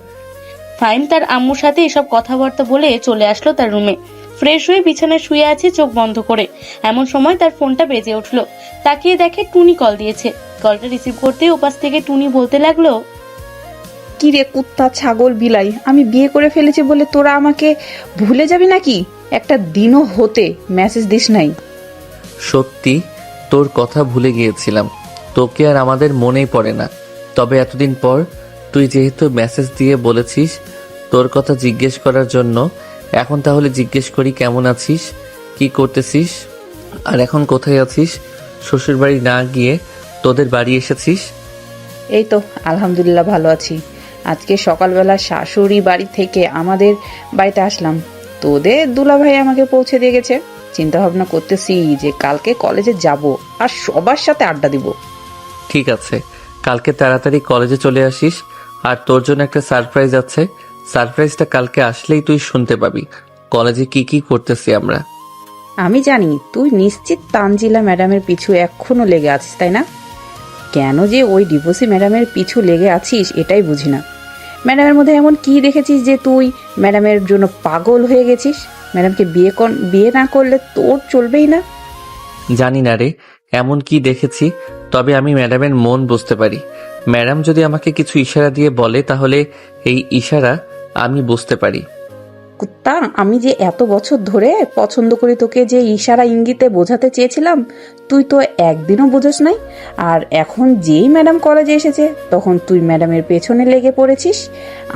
ফাহিম তার আম্মুর সাথে এসব কথাবার্তা বলে চলে আসলো তার রুমে। ফ্রেশ হয়ে বিছানায় শুয়ে আছে চোখ বন্ধ করে। এমন সময় তার ফোনটা বেজে উঠলো। তাকিয়ে দেখে টুনি কল দিয়েছে। কলটা রিসিভ করতে ওপাশ থেকে টুনি বলতে লাগলো, কি রে কুত্তা, ছাগল, বিলাই, আমি বিয়ে করে ফেলেছি বলে তোরা আমাকে ভুলে যাবি নাকি? একটা দিনও হতে মেসেজ দিস নাই। সত্যি তোর কথা ভুলে গিয়েছিলাম, তোকে আর আমাদের মনেই পড়ে না। তবে এতদিন পর তুই যেহেতু মেসেজ দিয়ে বলেছিস তোর কথা জিজ্ঞেস করার জন্য, এখন তাহলে জিজ্ঞেস করি কেমন আছিস, কি করতেছিস, আর এখন কোথায় আছিস? শ্বশুর বাড়ি না গিয়ে তোদের বাড়ি এসেছিস? এই তো আলহামদুলিল্লাহ ভালো আছি। আজকে সকালবেলা শাশুড়ি বাড়ি থেকে আমাদের বাড়িতে আসলাম। তোদের দুলাভাই আমাকে পৌঁছে দিয়ে গেছে। চিন্তা ভাবনা করতেছি যে কালকে কলেজে যাব আর সবার সাথে আড্ডা দিব। ঠিক আছে, কালকে তাড়াতাড়ি কলেজে চলে আসিস, আর তোর জন্য একটা সারপ্রাইজ আছে। সারপ্রাইজটা কালকে আসলেই তুই শুনতে পাবি কলেজে কি কি করতেছি আমরা। আমি জানি তুই নিশ্চিত তানজিলা ম্যাডামের পিছু এখনো লেগে আছিস, তাই না? কেন যে ওই ডিভোর্সি ম্যাডামের পিছু লেগে আছিস এটাই বুঝি না। ম্যাডামের মধ্যে এমন কি দেখেছিস যে তুই ম্যাডামের জন্য পাগল হয়ে গেছিস? ম্যাডামকে বিয়ে না করলে তোর চলবেই না। জানি না রে এমন কি দেখেছি, তবে আমি ম্যাডামের মন বুঝতে পারি। ম্যাডাম যদি আমাকে কিছু ইশারা দিয়ে বলে তাহলে এই ইশারা আমি বুঝতে পারি। কুত্তা, আমি যে এত বছর ধরে পছন্দ করি তোকে, যে ইশারা ইঙ্গিতে বোঝাতে চেয়েছিলাম, তুই তো একদিনও বোঝাস নাই। আর এখন যেই ম্যাডাম কলেজে এসেছে তখন তুই ম্যাডামের পেছনে লেগে পড়েছিস।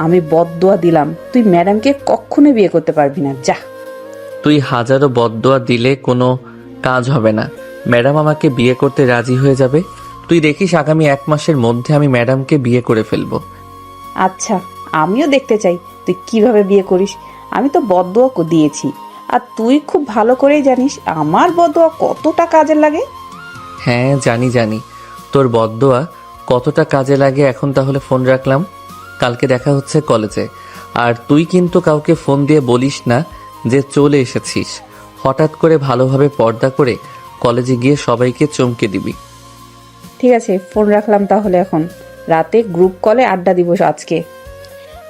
আমি বদদোয়া দিলাম তুই ম্যাডামকে কখনো বিয়ে করতে পারবি না, যা। তুই হাজারো বদদোয়া দিলে কোনো কাজ হবে না। ম্যাডাম আমাকে বিয়ে করতে রাজি হয়ে যাবে। তুই দেখিস আগামী 1 মাসের মধ্যে আমি ম্যাডামকে বিয়ে করে ফেলবো। আচ্ছা, আমিও দেখতে চাই তুই কিভাবে বিয়ে করিস। আমি তো বদদোয়া দিয়েছি, আর তুই খুব ভালো করেই জানিস আমার বদদোয়া কতটা কাজে লাগে। হ্যাঁ জানি তোর বদদোয়া কতটা কাজে লাগে। এখন তাহলে ফোন রাখলাম, কালকে দেখা হচ্ছে কলেজে। আর তুই কিন্তু কাউকে ফোন দিয়ে বলিস না যে চলে এসেছিস। হঠাৎ করে ভালোভাবে পর্দা করে কলেজে গিয়ে সবাইকে চমকে দিবি। ঠিক আছে, ফোন রাখলাম তাহলে। এখন রাতে গ্রুপ কলে আড্ডা দিব আজকে।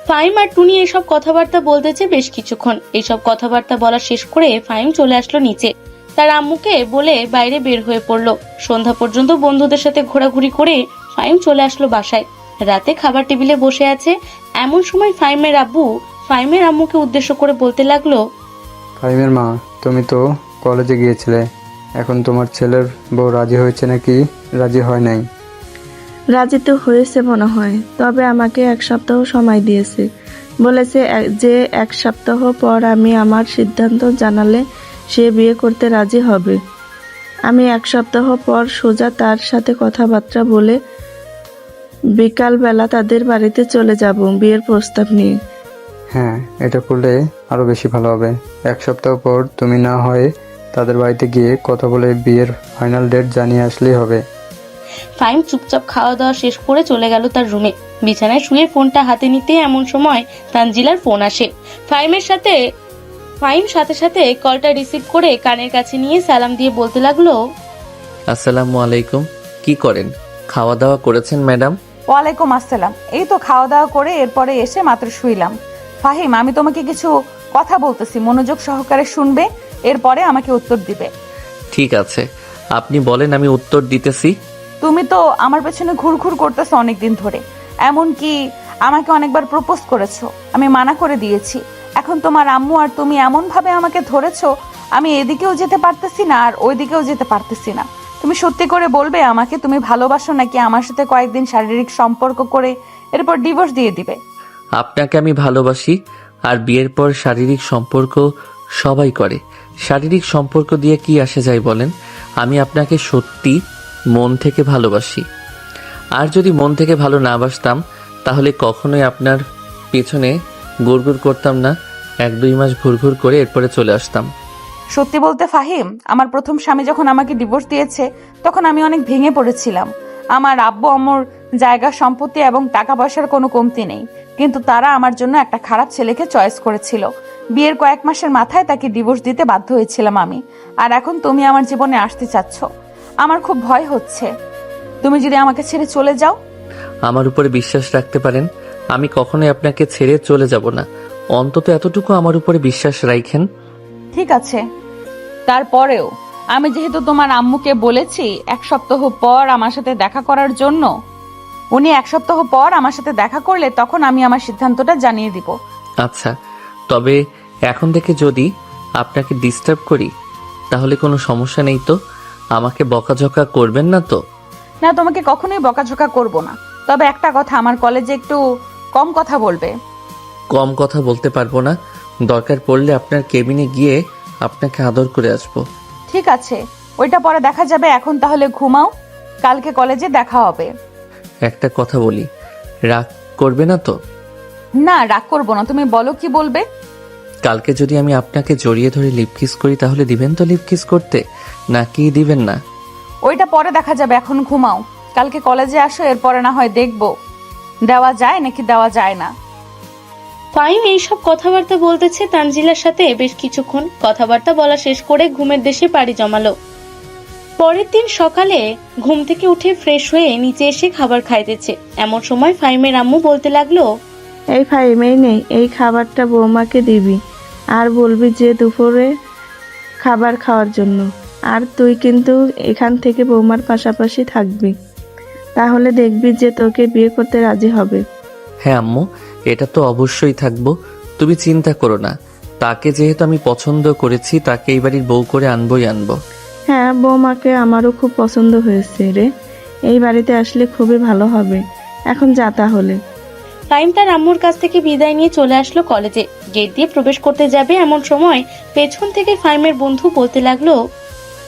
ফাহিম আর টুনি এসব কথাবার্তা বলতেছে বেশ কিছুক্ষণ। এইসব কথাবার্তা বলা শেষ করে ফাহিম চলে আসলো নিচে, তার আম্মুকে বলে বাইরে বের হয়ে পড়লো। সন্ধ্যা পর্যন্ত বন্ধুদের সাথে ঘোরাঘুরি করে ফাহিম চলে আসলো বাসায়। রাতে খাবার টেবিলে বসে আছে, এমন সময় ফাহিমের আব্বু ফাহিমের আম্মুকে উদ্দেশ্য করে বলতে লাগলো, ফাহিমের মা, তুমি তো কলেজে গিয়েছিলে, এখন তোমার ছেলের বউ রাজি হয়েছে নাকি রাজি হয় নাই? রাজি তো হয়েছে মনে হয়, তবে আমাকে 1 সপ্তাহ সময় দিয়েছে। বলেছে যে 1 সপ্তাহ পর আমি আমার সিদ্ধান্ত জানালে সে বিয়ে করতে রাজি হবে। আমি 1 সপ্তাহ পর সোজা তার সাথে কথাবার্তা বলে বিকালবেলা তাদের বাড়িতে চলে যাব বিয়ের প্রস্তাব নিয়ে। হ্যাঁ, এটা করলে আরো বেশি ভালো হবে। 1 সপ্তাহ পর তুমি না হয় তাদের বাড়িতে গিয়ে কথা বলে বিয়ের ফাইনাল ডেট জানিয়ে আসলেই হবে। ফাহিম চুপচাপ খাওয়া দাওয়া শেষ করে চলে গেল তার রুমে। বিছানায় শুয়ে ফোনটা হাতে নিতে এমন সময় তানজিলার ফোন আসে। ফাহিম সাথে সাথে কলটা রিসিভ করে কানের কাছে নিয়ে সালাম দিয়ে বলতে লাগলো, আসসালামু আলাইকুম। কি করেন? খাওয়া দাওয়া করেছেন ম্যাডাম? ওয়ালাইকুম আসসালাম। এই তো খাওয়া দাওয়া করে এরপরে এসে মাত্র শুইলাম। ফাহিম, আমি তোমাকে কিছু কথা বলতেছি, মনোযোগ সহকারে শুনবে, এরপরে আমাকে উত্তর দিবে। ঠিক আছে, আপনি বলেন, আমি উত্তর দিতেছি। তুমি তো আমার পেছনে ঘুরঘুর করতেছো অনেকদিন ধরে, এমনকি আমাকে অনেকবার প্রপোজ করেছো, আমি মানা করে দিয়েছি। এখন তোমার আম্মু আর তুমি এমন ভাবে আমাকে ধরেছো, আমি এদিকেও যেতে পারতেছি না আর ওইদিকেও যেতে পারতেছি না। তুমি সত্যি করে বলবে আমাকে তুমি ভালোবাসো নাকি আমার সাথে কয়েকদিন শারীরিক সম্পর্ক করে এরপর ডিভোর্স দিয়ে দিবে? আপনাকে আমি ভালোবাসি, আর বিয়ের পর শারীরিক সম্পর্ক সবাই করে। শারীরিক সম্পর্ক দিয়ে কি আসে যায় বলেন? আমি আপনাকে সত্যি মন থেকে ভালোবাসি। আর যদি মন থেকে ভালো না বাসতাম তাহলে কখনোই আপনার পেছনে গুড়গুড় করতাম না। 1-2 মাস ঘুরঘুর করে এরপরে চলে আসতাম। সত্যি বলতে ফাহিম, আমার প্রথম স্বামী যখন আমাকে ডিভোর্স দিয়েছে তখন আমি অনেক ভেঙে পড়েছিলাম। আমার আব্বু আম্মুর জায়গা সম্পত্তি এবং টাকা পয়সার কোনো কমতি নেই, কিন্তু তারা আমার জন্য একটা খারাপ ছেলেকে চয়েস করেছিল। বিয়ের কয়েক মাসের মাথায় তাকে ডিভোর্স দিতে বাধ্য হয়েছিলাম আমি। আর এখন তুমি আমার জীবনে আসতে চাচ্ছ, আমার খুব ভয় হচ্ছে। তুমি যদি আমাকে ছেড়ে চলে যাও? আমার উপরে বিশ্বাস রাখতে পারেন, আমি কখনোই আপনাকে ছেড়ে চলে যাব না। অন্তত এতটুকু আমার উপরে বিশ্বাস রাখেন। ঠিক আছে, তারপরেও আমি যেহেতু তোমার আম্মুকে বলেছি 1 সপ্তাহ পর আমার সাথে দেখা করার জন্য, উনি 1 সপ্তাহ পর আমার সাথে দেখা করলে তখন আমি আমার সিদ্ধান্তটা জানিয়ে দিব। আচ্ছা, তবে এখন থেকে যদি আপনাকে ডিস্টার্ব করি তাহলে কোনো সমস্যা নেই তো? আমাকে বকাঝকা করবেন না তো? না, তোমাকে কখনোই বকাঝকা করব না, তবে একটা কথা, আমার কলেজে একটু কম কথা বলবে। কম কথা বলতে পারবো না, দরকার পড়লে আপনার কেবিনে গিয়ে আপনাকে আদর করে আসবো। ঠিক আছে, ওইটা পরে দেখা যাবে। এখন তাহলে ঘুমাও, কালকে কলেজে দেখা হবে। একটা কথা বলি, রাগ করবে না তো? না, রাগ করবো না, তুমি বলো কি বলবে। কালকে যদি আমি আপনাকে জড়িয়ে ধরে লিপ কিস করি তাহলে দিবেন তো লিপ কিস করতে, নাকি দিবেন না? ওইটা পরে দেখা যাবে, এখন ঘুমাও, কালকে কলেজে আসো, এরপরে না হয় দেখবো দেওয়া যায় নাকি দেওয়া যায় না। ফাহিম এইসব কথাবার্তা বলতেছে তানজিলার সাথে বেশ কিছুক্ষণ। কথাবার্তা বলা শেষ করে ঘুমের দেশে পাড়ি জমালো। পরের দিন সকালে ঘুম থেকে উঠে ফ্রেশ হয়ে নিচে এসে খাবার খাইতেছে এমন সময় ফাহিমের আম্মু বলতে লাগলো, এই ফাহিম, এই নেই, এই খাবারটা বৌমাকে দিবি আর বলবি যে দুপুরে খাবার খাওয়ার জন্য। আর তুই কিন্তু এখান থেকে বৌমার পাশাপাশি থাকবি, তাহলে দেখবি যে তোকে বিয়ে করতে রাজি হবে। হ্যাঁ আম্মু, এটা তো অবশ্যই থাকবো, তুমি চিন্তা করো না। তাকে যেহেতু আমি পছন্দ করেছি, তাকে এই বাড়ির বউ করে আনবই আনবো। হ্যাঁ, বৌমাকে আমারও খুব পছন্দ হয়েছে রে, এই বাড়িতে আসলে খুবই ভালো হবে। এখন যা তাহলে। ফাহিম তার আম্মুর কাছ থেকে বিদায় নিয়ে চলে আসলো কলেজে। গেট দিয়ে প্রবেশ করতে যাবে এমন সময় পেছন থেকে ফাহিমের বন্ধু বলতে লাগলো,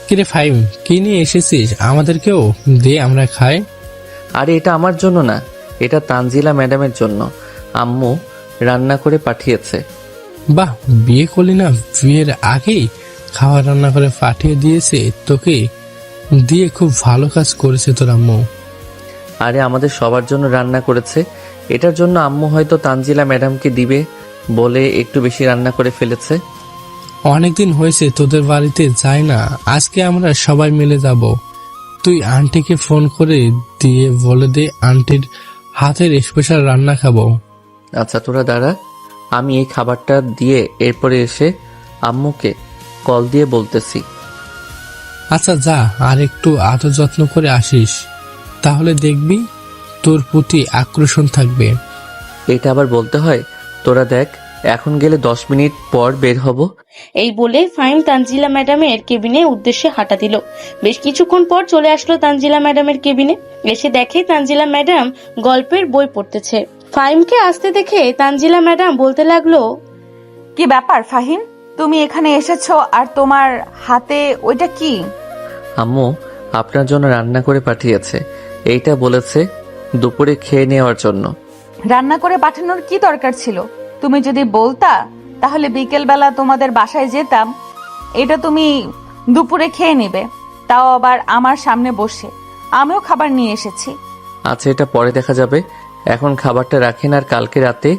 কিরে ফাহিম, কি নিয়ে এসেছিস? আমাদেরকেও দে, আমরা খাই। আরে এটা আমার জন্য না, এটা তানজিলা ম্যাডামের জন্য। আম্মু রান্না করে পাঠিয়েছে। বাহ, বিয়ে করলি না, বিয়ের আগেই খাবার রান্না করে পাঠিয়ে দিয়েছে তোকে দিয়ে। খুব ভালো কাজ করেছে তোর আম্মু। আরে আমাদের সবার জন্য রান্না করেছে, এটার জন্য আম্মু হয়তো তানজিলা ম্যাডামকে দিবে বলে একটু বেশি রান্না করে ফেলেছে। অনেকদিন হয়েছে তোদের বাড়িতে যাই না, আজকে আমরা সবাই মিলে যাব। তুই আন্টিকে ফোন করে দিয়ে বলে দে আন্টির হাতের স্পেশাল রান্না খাবো। আচ্ছা তোরা দাঁড়া, আমি এই খাবারটা দিয়ে এরপরে এসে আম্মুকে কল দিয়ে বলতেছি। আচ্ছা যা, আর একটু আদর যত্ন করে আসিস, তাহলে দেখবি তোর প্রতি আকর্ষণ থাকবে। এটা আবার বলতে হয়? তোরা দেখ, এখন গেলে 10 মিনিট পর বের হব। এই বলে ফাহিম তানজিলা ম্যাডামের কেবিনে উদ্দেশ্যে হাঁটা দিল। বেশ কিছুক্ষণ পর চলে আসলো তানজিলা ম্যাডামের কেবিনে। এসে দেখে তানজিলা ম্যাডাম গল্পের বই পড়তেছে। ফাহিমকে আসতে দেখে তানজিলা ম্যাডাম বলতে লাগলো, কি ব্যাপার ফাহিম, তুমি এখানে এসেছো আর তোমার হাতে ওইটা কি? আম্মু আপনার জন্য রান্না করে পাঠিয়েছে, এইটা বলেছে দুপুরে খেয়ে নেওয়ার জন্য। রান্না করে পাঠানোর কি দরকার ছিল? তুমি যদি বলতা তাহলে বিকেলবেলা তোমাদের বাসায় যেতাম, এটা তুমি দুপুরে খেয়ে নিবে, তাও আবার আমার সামনে বসে। আমিও খাবার নিয়ে এসেছি। আচ্ছা এটা পরে দেখা যাবে, এখন খাবারটা রাখেন আর কালকে রাতে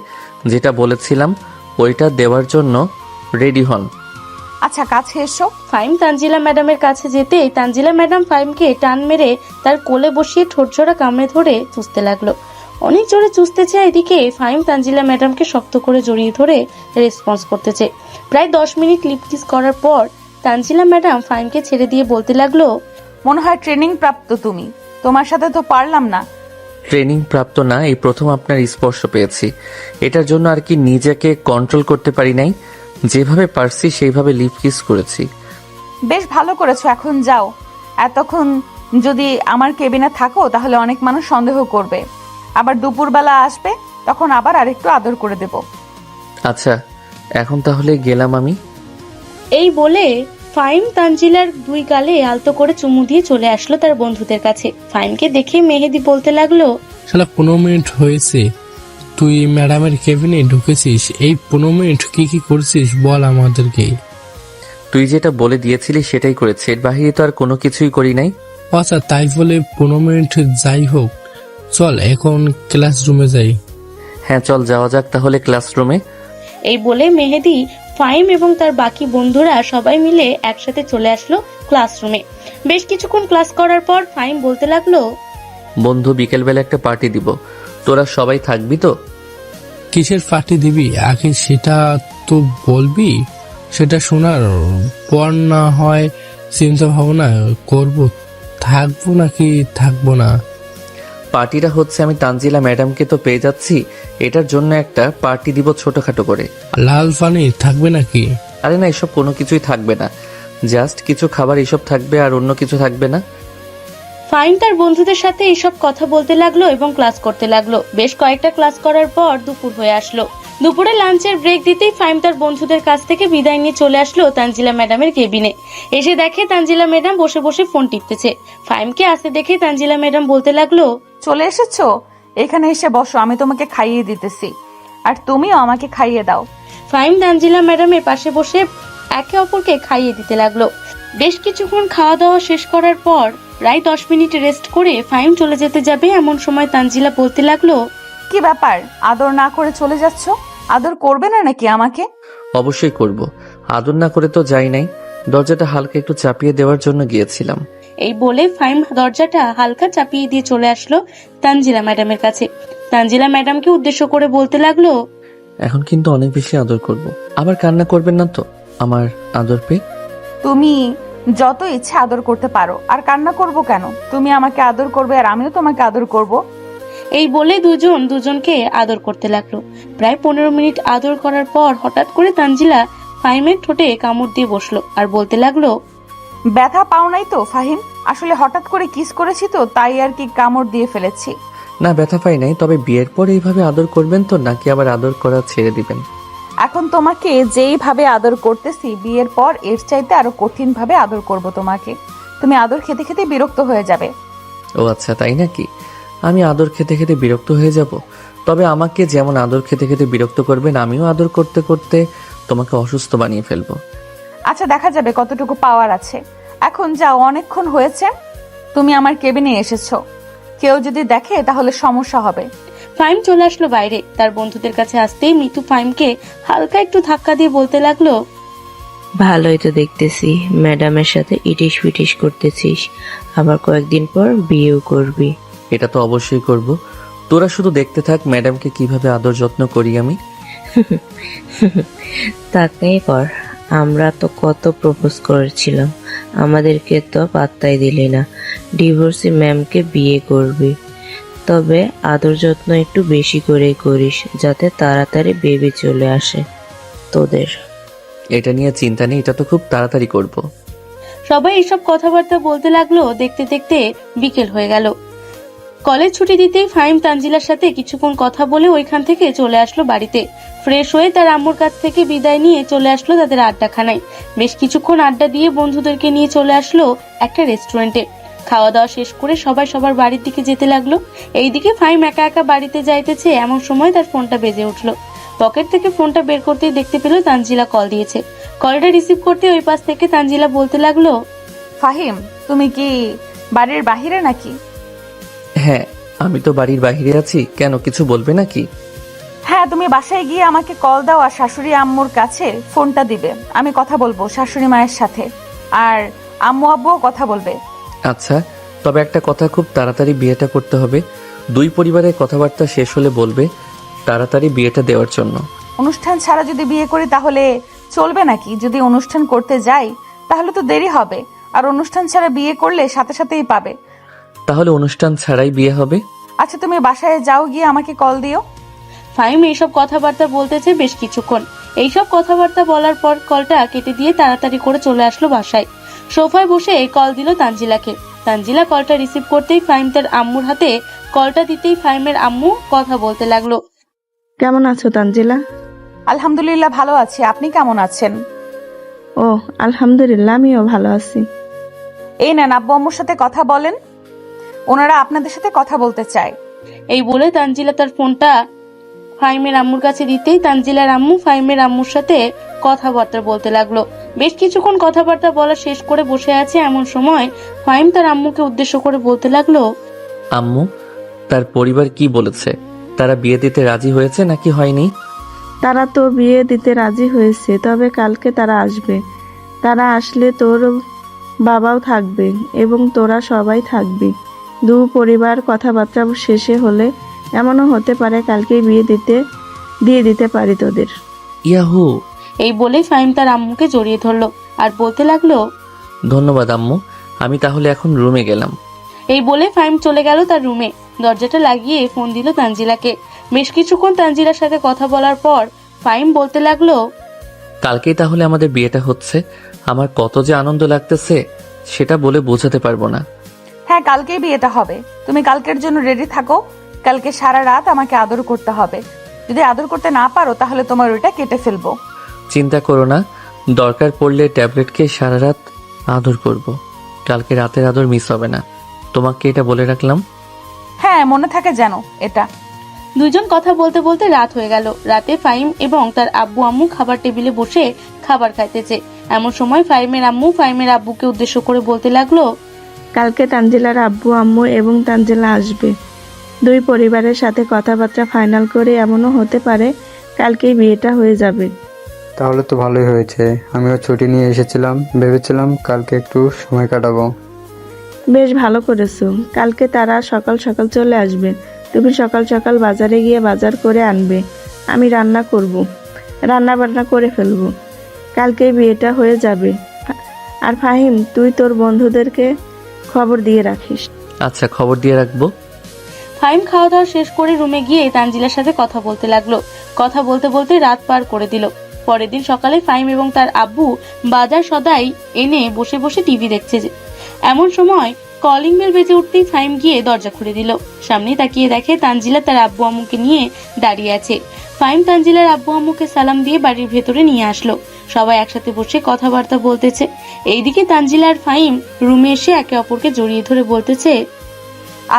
যেটা বলেছিলাম ওইটা দেওয়ার জন্য রেডি হন। আচ্ছা কাছে এসো। ফাহিম তানজিলা ম্যাডামের কাছে যেতেই তানজিলা ম্যাডাম ফাহিমকে টান মেরে তার কোলে বসিয়ে ঠোঁটজোড়া কামড়ে ধরে চুষতে লাগলো। অনেক জোরে চুষতেছে, এদিকে ফাহিম তানজিলা ম্যাডামকে শক্ত করে জড়িয়ে ধরে রেসপন্স করতেছে। প্রায় 10 মিনিট লিপ কিস করার পর তানজিলা ম্যাডাম ফাহিমকে ছেড়ে দিয়ে বলতে লাগলো, মনে হয় ট্রেনিং প্রাপ্ত তুমি, তোমার সাথে তো পারলাম না। ট্রেনিং প্রাপ্ত না, এই প্রথম আপনার স্পর্শ পেয়েছি, এটার জন্য আর কি নিজেকে কন্ট্রোল করতে পারি নাই, যেভাবে পারছি সেইভাবে লিপ কিস করেছি। বেশ ভালো করেছো, এখন যাও। এতক্ষণ যদি আমার কেবিনে থাকো তাহলে অনেক মানুষ সন্দেহ করবে, আবার দুপুরবেলা আসবে, তখন আবার আরেকটু আদর করে দেব। আচ্ছা এখন তাহলে গেলাম আমি। এই বলে ফাহিম তানজিলার 2 গালে আলতো করে চুমু দিয়ে চলে আসলো তার বন্ধুদের কাছে। ফাহিমকে দেখে মেহেদি বলতে লাগলো, শালা 15 মিনিট হয়েছে তুই ম্যাডামের কেবিনে ঢুকেছিস, এই 15 মিনিট কি কি করছিস বল আমাদেরকে। তুই যেটা বলে দিয়েছিলি সেটাই করেছি, এর বাহিরে তো আর কোনো কিছুই করি নাই। আচ্ছা তাই বলে 15 মিনিট যাই হোক, চল এখন ক্লাসরুমে যাই। হ্যাঁ চল যাওয়া যাক তাহলে ক্লাসরুমে। এই বলে মেহেদি, ফাহিম এবং তার বাকি বন্ধুরা সবাই মিলে একসাথে চলে আসলো ক্লাসরুমে। বেশ কিছুক্ষণ ক্লাস করার পর ফাহিম বলতে লাগলো, বন্ধু বিকেলবেলা একটা পার্টি দিব, তোরা সবাই থাকবি তো? কিসের পার্টি দিবি আগে সেটা তো বলবি, সেটা শোনার পর না হয় চিন্তা ভাবনা করব থাকবো নাকি থাকবো না। পার্টিটা হচ্ছে আমি তানজিলা ম্যাডামকে তো পেয়ে যাচ্ছি, এটার জন্য একটা পার্টি দিব ছোটখাটো করে। লাল পানি থাকবে নাকি? আরে না, এসব কোনো কিছুই থাকবে না, জাস্ট কিছু খাবার এসব থাকবে আর অন্য কিছু থাকবে না। ফাহিম তার বন্ধুদের সাথে এইসব কথা বলতে লাগলো এবং ক্লাস করতে লাগলো। বেশ কয়েকটা ক্লাস করার পর দুপুর হয়ে আসলো। দুপুরে লাঞ্চের ব্রেক দিতেই ফাহিম তার বন্ধুদের কাছ থেকে বিদায় নিয়ে চলে আসলো তানজিলা ম্যাডামের কেবিনে। এসে দেখে তানজিলা ম্যাডাম বসে বসে ফোন টিপতেছে। ফাহিমকে আসতে দেখে তানজিলা ম্যাডাম বলতে লাগলো, চলে এসেছো, এখানে এসে বসো, আমি তোমাকে খাইয়ে দিতেছি, আর তুমিও আমাকে খাইয়ে দাও। ফাহিম তানজিলা ম্যাডামের পাশে বসে একে অপরকে খাইয়ে দিতে লাগলো। বেশ কিছুক্ষণ খাওয়া দাওয়া শেষ করার পর প্রায় 10 মিনিট রেস্ট করে ফাহিম চলে যেতে যাবে এমন সময় তানজিলা বলতে লাগলো, কি ব্যাপার, আদর না করে চলে যাচ্ছ? আদর করবে না নাকি আমাকে? অবশ্যই করব, আদর না করে তো যাই নাই, দরজাটা হালকা একটু চাপিয়ে দেওয়ার জন্য গিয়েছিলাম। এই বলে ফাহিম দরজাটা হালকা চাপিয়ে দিয়ে চলে আসলো তানজিলা ম্যাডামের কাছে। তানজিলা ম্যাডামকে উদ্দেশ্য করে বলতে লাগলো, এখন কিন্তু অনেক বেশি আদর করব। আবার কান্না করবেন না তো আমার আদর পেয়ে? তুমি যত ইচ্ছা আদর করতে পারো, আর কান্না করব কেন? তুমি আমাকে আদর করবে আর আমিও তোমাকে আদর করব। এই বলে দুজন দুজনকে আদর করতে লাগলো। প্রায় 15 মিনিট আদর করার পর হঠাৎ করে তানজিলা ফাহিমের ঠোঁটে কামড় দিয়ে বসলো আর বলতে লাগলো, ব্যথা পাও নাই তো ফাহিম? আসলে হঠাৎ করে কিস করেছি তো, তাই আর কি কামড় দিয়ে ফেলেছি। না, ব্যথা পাই নাই, তবে বিয়ের পর এইভাবে আদর করবেন তো, নাকি আবার আদর করা ছেড়ে দিবেন? এখন তোমাকে যেইভাবে আদর করতেছি, বিয়ের পর এর চাইতে আরো কঠিন ভাবে আদর করব তোমাকে। তুমি আদর খেতে খেতে বিরক্ত হয়ে যাবে। ও আচ্ছা, তাই নাকি? আমি আদর খেতে খেতে বিরক্ত হয়ে যাব? তবে আমাকে যেমন আদর খেতে খেতে বিরক্ত করবেন, আমিও আদর করতে করতে তোমাকে অসুস্থ বানিয়ে ফেলবো। আচ্ছা, দেখা যাবে কতটুকু পাওয়ার আছে। এখন যাও, অনেকক্ষণ হয়েছে। তুমি আমার কেবিনে এসেছো, কেউ যদি দেখে তাহলে সমস্যা হবে। ফাহিম চলে আসলো বাইরে। তার বন্ধুদের কাছে আসতেই মিতু ফাহিমকে হালকা একটু ধাক্কা দিয়ে বলতে লাগলো, ভালোই তো দেখতেছি ম্যাডামের সাথে ইটিস পিটিস করতেছিস, আবার কয়েকদিন পর বিয়েও করবি। এটা তো অবশ্যই করব। তোরা শুধু দেখতে থাক ম্যাডামকে কিভাবে আদর যত্ন করি আমি। তাকেই কর। আমরা তো কত প্রপোজ করেছিলাম, আমাদেরকে তো পাত্তাই দিলি না। ডিভোর্সি ম্যামকে বিয়ে করবি, তবে আদর যত্ন একটু বেশি করে করিস, যাতে তাড়াতাড়ি বেবি চলে আসে তোদের। এটা নিয়ে চিন্তা নেই, এটা তো খুব তাড়াতাড়ি করব। সবাই এইসব কথাবার্তা বলতে লাগলো। দেখতে দেখতে বিকেল হয়ে গেল। কলেজ ছুটি দিতেই ফাহিম তানজিলার সাথে কিছুক্ষণ কথা বলে ওইখান থেকে চলে আসলো বাড়িতে। ফ্রেশ হয়ে তার আম্মুর কাছ থেকে বিদায় নিয়ে চলে আসলো তাদের আড্ডাখানায়। বেশ কিছুক্ষণ আড্ডা দিয়ে বন্ধুদেরকে নিয়ে চলে আসলো একটা রেস্টুরেন্টে। খাওয়া দাওয়া শেষ করে সবাই সবার বাড়ির দিকে যেতে লাগলো। এইদিকে ফাহিম একা একা বাড়িতে যাইতেছে, এমন সময় তার ফোনটা বেজে উঠলো। পকেট থেকে ফোনটা বের করতেই দেখতে পেল তানজিলা কল দিয়েছে। কলটা রিসিভ করতে ওই পাশ থেকে তানজিলা বলতে লাগলো, ফাহিম, তুমি কি বাড়ির বাহিরে নাকি? হ্যাঁ, আমি তো বাড়ির বাইরে আছি। কেন, কিছু বলবে নাকি? হ্যাঁ, তুমি বাসায় গিয়ে আমাকে কল দাও আর শাশুড়ি আম্মুর কাছে ফোনটা দিবে। আমি কথা বলবো শাশুড়ি মায়ের সাথে, আর আম্মু আব্বুও কথা বলবে। আচ্ছা, তবে একটা কথা, খুব তাড়াতাড়ি বিয়েটা করতে হবে। দুই পরিবারের কথাবার্তা শেষ হলে বলবে তাড়াতাড়ি বিয়েটা দেওয়ার জন্য। অনুষ্ঠান ছাড়া যদি বিয়ে করি তাহলে চলবে নাকি? যদি অনুষ্ঠান করতে যাই তাহলে তো দেরি হবে, আর অনুষ্ঠান ছাড়া বিয়ে করলে সাথে সাথেই পাবে। তাহলে অনুষ্ঠান ছাড়াই বিয়ে হবে? আচ্ছা, তুমি বাসায় যাও, গিয়ে আমাকে কল দিও। ফাহিম এইসব কথাবার্তা বলতেছে বেশ কিছুক্ষণ। এইসব কথাবার্তা বলার পর কলটা কেটে দিয়ে তাড়াতাড়ি করে চলে আসলো বাসায়। সোফায় বসে কল দিল তানজিলাকে। তানজিলা কলটা রিসিভ করতেই ফাহিম তার আম্মুর হাতে কলটা দিতেই ফাহিমের আম্মু কথা বলতে লাগলো, কেমন আছো তানজিলা? আলহামদুলিল্লাহ ভালো আছি, আপনি কেমন আছেন? ও আলহামদুলিল্লাহ, আমিও ভালো আছি। এই নেন, আব্বু আম্মুর সাথে কথা বলেন, ওনারা আপনাদের সাথে কথা বলতে চায়। এই বলে তানজিলা তার ফোনটা ফাহিমের আম্মুর কাছে দিতেই তানজিলার আম্মু ফাহিমের আম্মুর সাথে কথাবার্তা বলতে লাগলো। বেশ কিছুক্ষণ কথাবার্তা বলা শেষ করে বসে আছে, এমন সময় ফাহিম তার আম্মুকে উদ্দেশ্য করে বলতে লাগলো, আম্মু, তার পরিবার কি বলেছে? তারা বিয়ে দিতে রাজি হয়েছে নাকি হয়নি? তারা তো বিয়ে দিতে রাজি হয়েছে, তবে কালকে তারা আসবে। তারা আসলে তোর বাবাও থাকবে এবং তোরা সবাই থাকবি। দু পরিবার কথাবার্তা শেষে হলে এমনও হতে পারে কালকেই দিয়ে দিতে পারি তোদের। ইয়াহু! এই বলে ফাহিম তার আম্মুকে জড়িয়ে ধরলো আর বলতে লাগলো, ধন্যবাদ আম্মু, আমি তাহলে এখন রুমে গেলাম। এই বলে ফাহিম চলে গেল তার রুমে। দরজাটা লাগিয়ে ফোন দিল তানজিলাকে। বেশ কিছুক্ষণ তানজিলার সাথে কথা বলার পর ফাহিম বলতে লাগলো, কালকেই তাহলে আমাদের বিয়েটা হচ্ছে। আমার কত যে আনন্দ লাগতেছে সেটা বলে বোঝাতে পারবো না। হ্যাঁ, কালকেই বিয়েটা হবে। তুমি কালকের জন্য রেডি থাকো। কালকে সারা রাত আমাকে আদর করতে হবে। যদি আদর করতে না পারো তাহলে তোমার ওইটা কেটে ফেলবো। চিন্তা করো না, দরকার পড়লে ট্যাবলেট খেয়ে সারা রাত আদর করব। কালকে রাতের আদর মিস হবে না, তোমাকে এটা বলে রাখলাম। হ্যাঁ, মনে থাকে যেন এটা। দুইজন কথা বলতে বলতে রাত হয়ে গেল। রাতে ফাহিম এবং তার আব্বু আম্মু খাবার টেবিলে বসে খাবার খাইতেছে। এমন সময় ফাহিমের আম্মু ফাহিমের আব্বুকে উদ্দেশ্য করে বলতে লাগলো, কালকে তানজিলার আব্বু আম্মু এবং তানজিলা আসবে। দুই পরিবারের সাথে কথাবার্তা ফাইনাল করে এমনও হতে পারে কালকেই বিয়েটা হয়ে যাবে। তাহলে তো ভালোই হয়েছে। আমিও ছুটি নিয়ে এসেছিলাম, ভেবেছিলাম কালকে একটু সময় কাটাবো। বেশ ভালো করেছো। কালকে তারা সকাল সকাল চলে আসবে। তুমি সকাল সকাল বাজারে গিয়ে বাজার করে আনবে। আমি রান্না বান্না করে ফেলবো। কালকে বিয়েটা হয়ে যাবে। আর ফাহিম, তুই তোর বন্ধুদেরকে খবর দিয়ে রাখিস। আচ্ছা, খবর দিয়ে রাখবো। ফাহিম খাওয়া দাওয়া শেষ করে রুমে গিয়ে তানজিলার সাথে কথা বলতে লাগলো। কথা বলতে বলতে রাত পার করে দিল। পরের দিন সকালে ফাহিম এবং তার আব্বু বাজার সদাই এনে বসে বসে টিভি দেখছে। এমন সময় কলিং বেল বেজে উঠতেই ফাহিম গিয়ে দরজা খুলে দিল। সামনে তাকিয়ে দেখে তানজিলা তার আব্বু আম্মুকে নিয়ে দাঁড়িয়ে আছে। ফাহিম তানজিলার আব্বু আম্মুকে সালাম দিয়ে বাড়ির ভেতরে নিয়ে আসলো। সবাই একসাথে বসে কথাবার্তা বলতেছে। এইদিকে তানজিলা আর ফাহিম রুমে এসে একে অপরকে জড়িয়ে ধরে বলতেছে,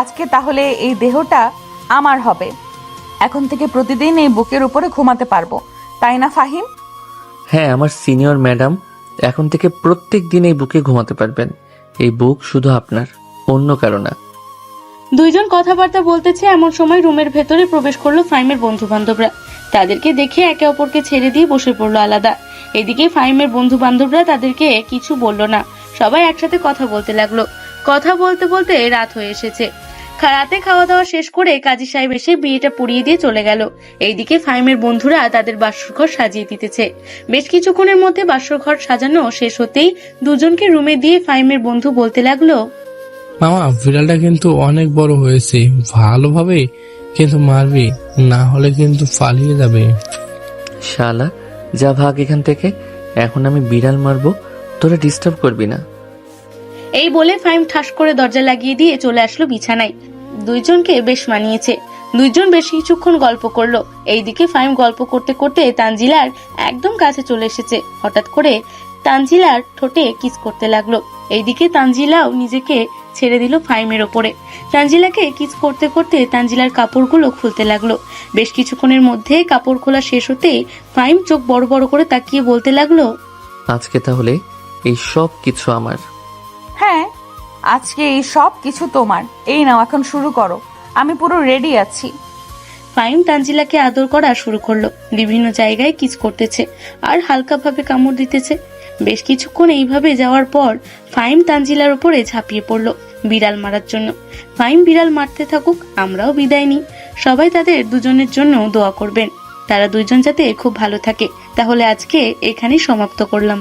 আজকে তাহলে এই দেহটা আমার হবে। এখন থেকে প্রতিদিন এই বুকের উপরে ঘুমাতে পারবো, তাই না ফাহিম? হ্যাঁ, আমার সিনিয়র ম্যাডাম, এখন থেকে প্রত্যেক দিন এই বুকে ঘুমাতে পারবেন। এই বুক শুধু আপনার, অন্য কারো না। দুইজন কথাবার্তা বলতেছে। এমন সময় রুমের ভেতরে প্রবেশ করলো ফাহিমের বন্ধু বান্ধবরা। তাদেরকে দেখে একে অপরকে ছেড়ে দিয়ে বসে পড়লো আলাদা। এদিকে ফাহিমের বন্ধু বান্ধবরা তাদেরকে কিছু বলল না। সবাই একসাথে কথা বলতে লাগলো। কথা বলতে বলতে রাত হয়ে এসেছে। রাতে খাওয়া দাওয়া শেষ করে কাজী সাহেব এসে বিয়েটা পড়িয়ে দিয়ে চলে গেল। এইদিকে ফাহিমের বন্ধুরা তাদের বাসরঘর সাজিয়ে দিতেছে। বেশ কিছুক্ষণের মধ্যে বাসরঘর সাজানো শেষ হতেই দুজনকে রুমে দিয়ে ফাহিমের বন্ধু বলতে লাগলো, মামা, বিড়ালটা কিন্তু অনেক বড় হয়েছে। ভালোভাবে কিন্তু মারবি, না হলে কিন্তু পালিয়ে যাবে। শালা, যা ভাগ এখান থেকে। এখন আমি বিড়াল মারবো, তোরা ডিস্টার্ব করবি না। এই বলে ফাহিম ঠাস করে দরজা লাগিয়ে দিয়ে চলে আসলো বিছানায়। দুইজনকে বেশ মানিয়েছে। দুইজন বেশ কিছুক্ষণ গল্প করলো। এইদিকে ফাহিম গল্প করতে করতে তানজিলার একদম কাছে চলে এসেছে। হঠাৎ করে তানজিলার ঠোঁটে কিস করতে লাগলো। এইদিকে তানজিলাও নিজেকে ছেড়ে দিল ফাহিমের ওপরে। তানজিলাকে কিস করতে করতে তানজিলার কাপড়গুলো খুলতে লাগলো। বেশ কিছুক্ষণের মধ্যে কাপড় খোলা শেষ হতে ফাহিম চোখ বড় বড় করে তাকিয়ে বলতে লাগলো, আজকে তাহলে এই সব কিছু আমার। হ্যাঁ, আজকে এই সব কিছু তোমার। এই নাও, এখন শুরু করো, আমি পুরো রেডি আছি। ফাহিম তানজিলাকে আদর করা শুরু করলো। বিভিন্ন জায়গায় কিস করতেছে আর হালকাভাবে কামড় দিতেছে। বেশ কিছুক্ষণ এইভাবে যাওয়ার পর ফাহিম তানজিলার উপরে ঝাঁপিয়ে পড়লো বিড়াল মারার জন্য। ফাহিম বিড়াল মারতে থাকুক, আমরাও বিদায় নিই। সবাই তাদের দুজনের জন্য দোয়া করবেন, তারা দুইজন যাতে খুব ভালো থাকে। তাহলে আজকে এখানেই সমাপ্ত করলাম।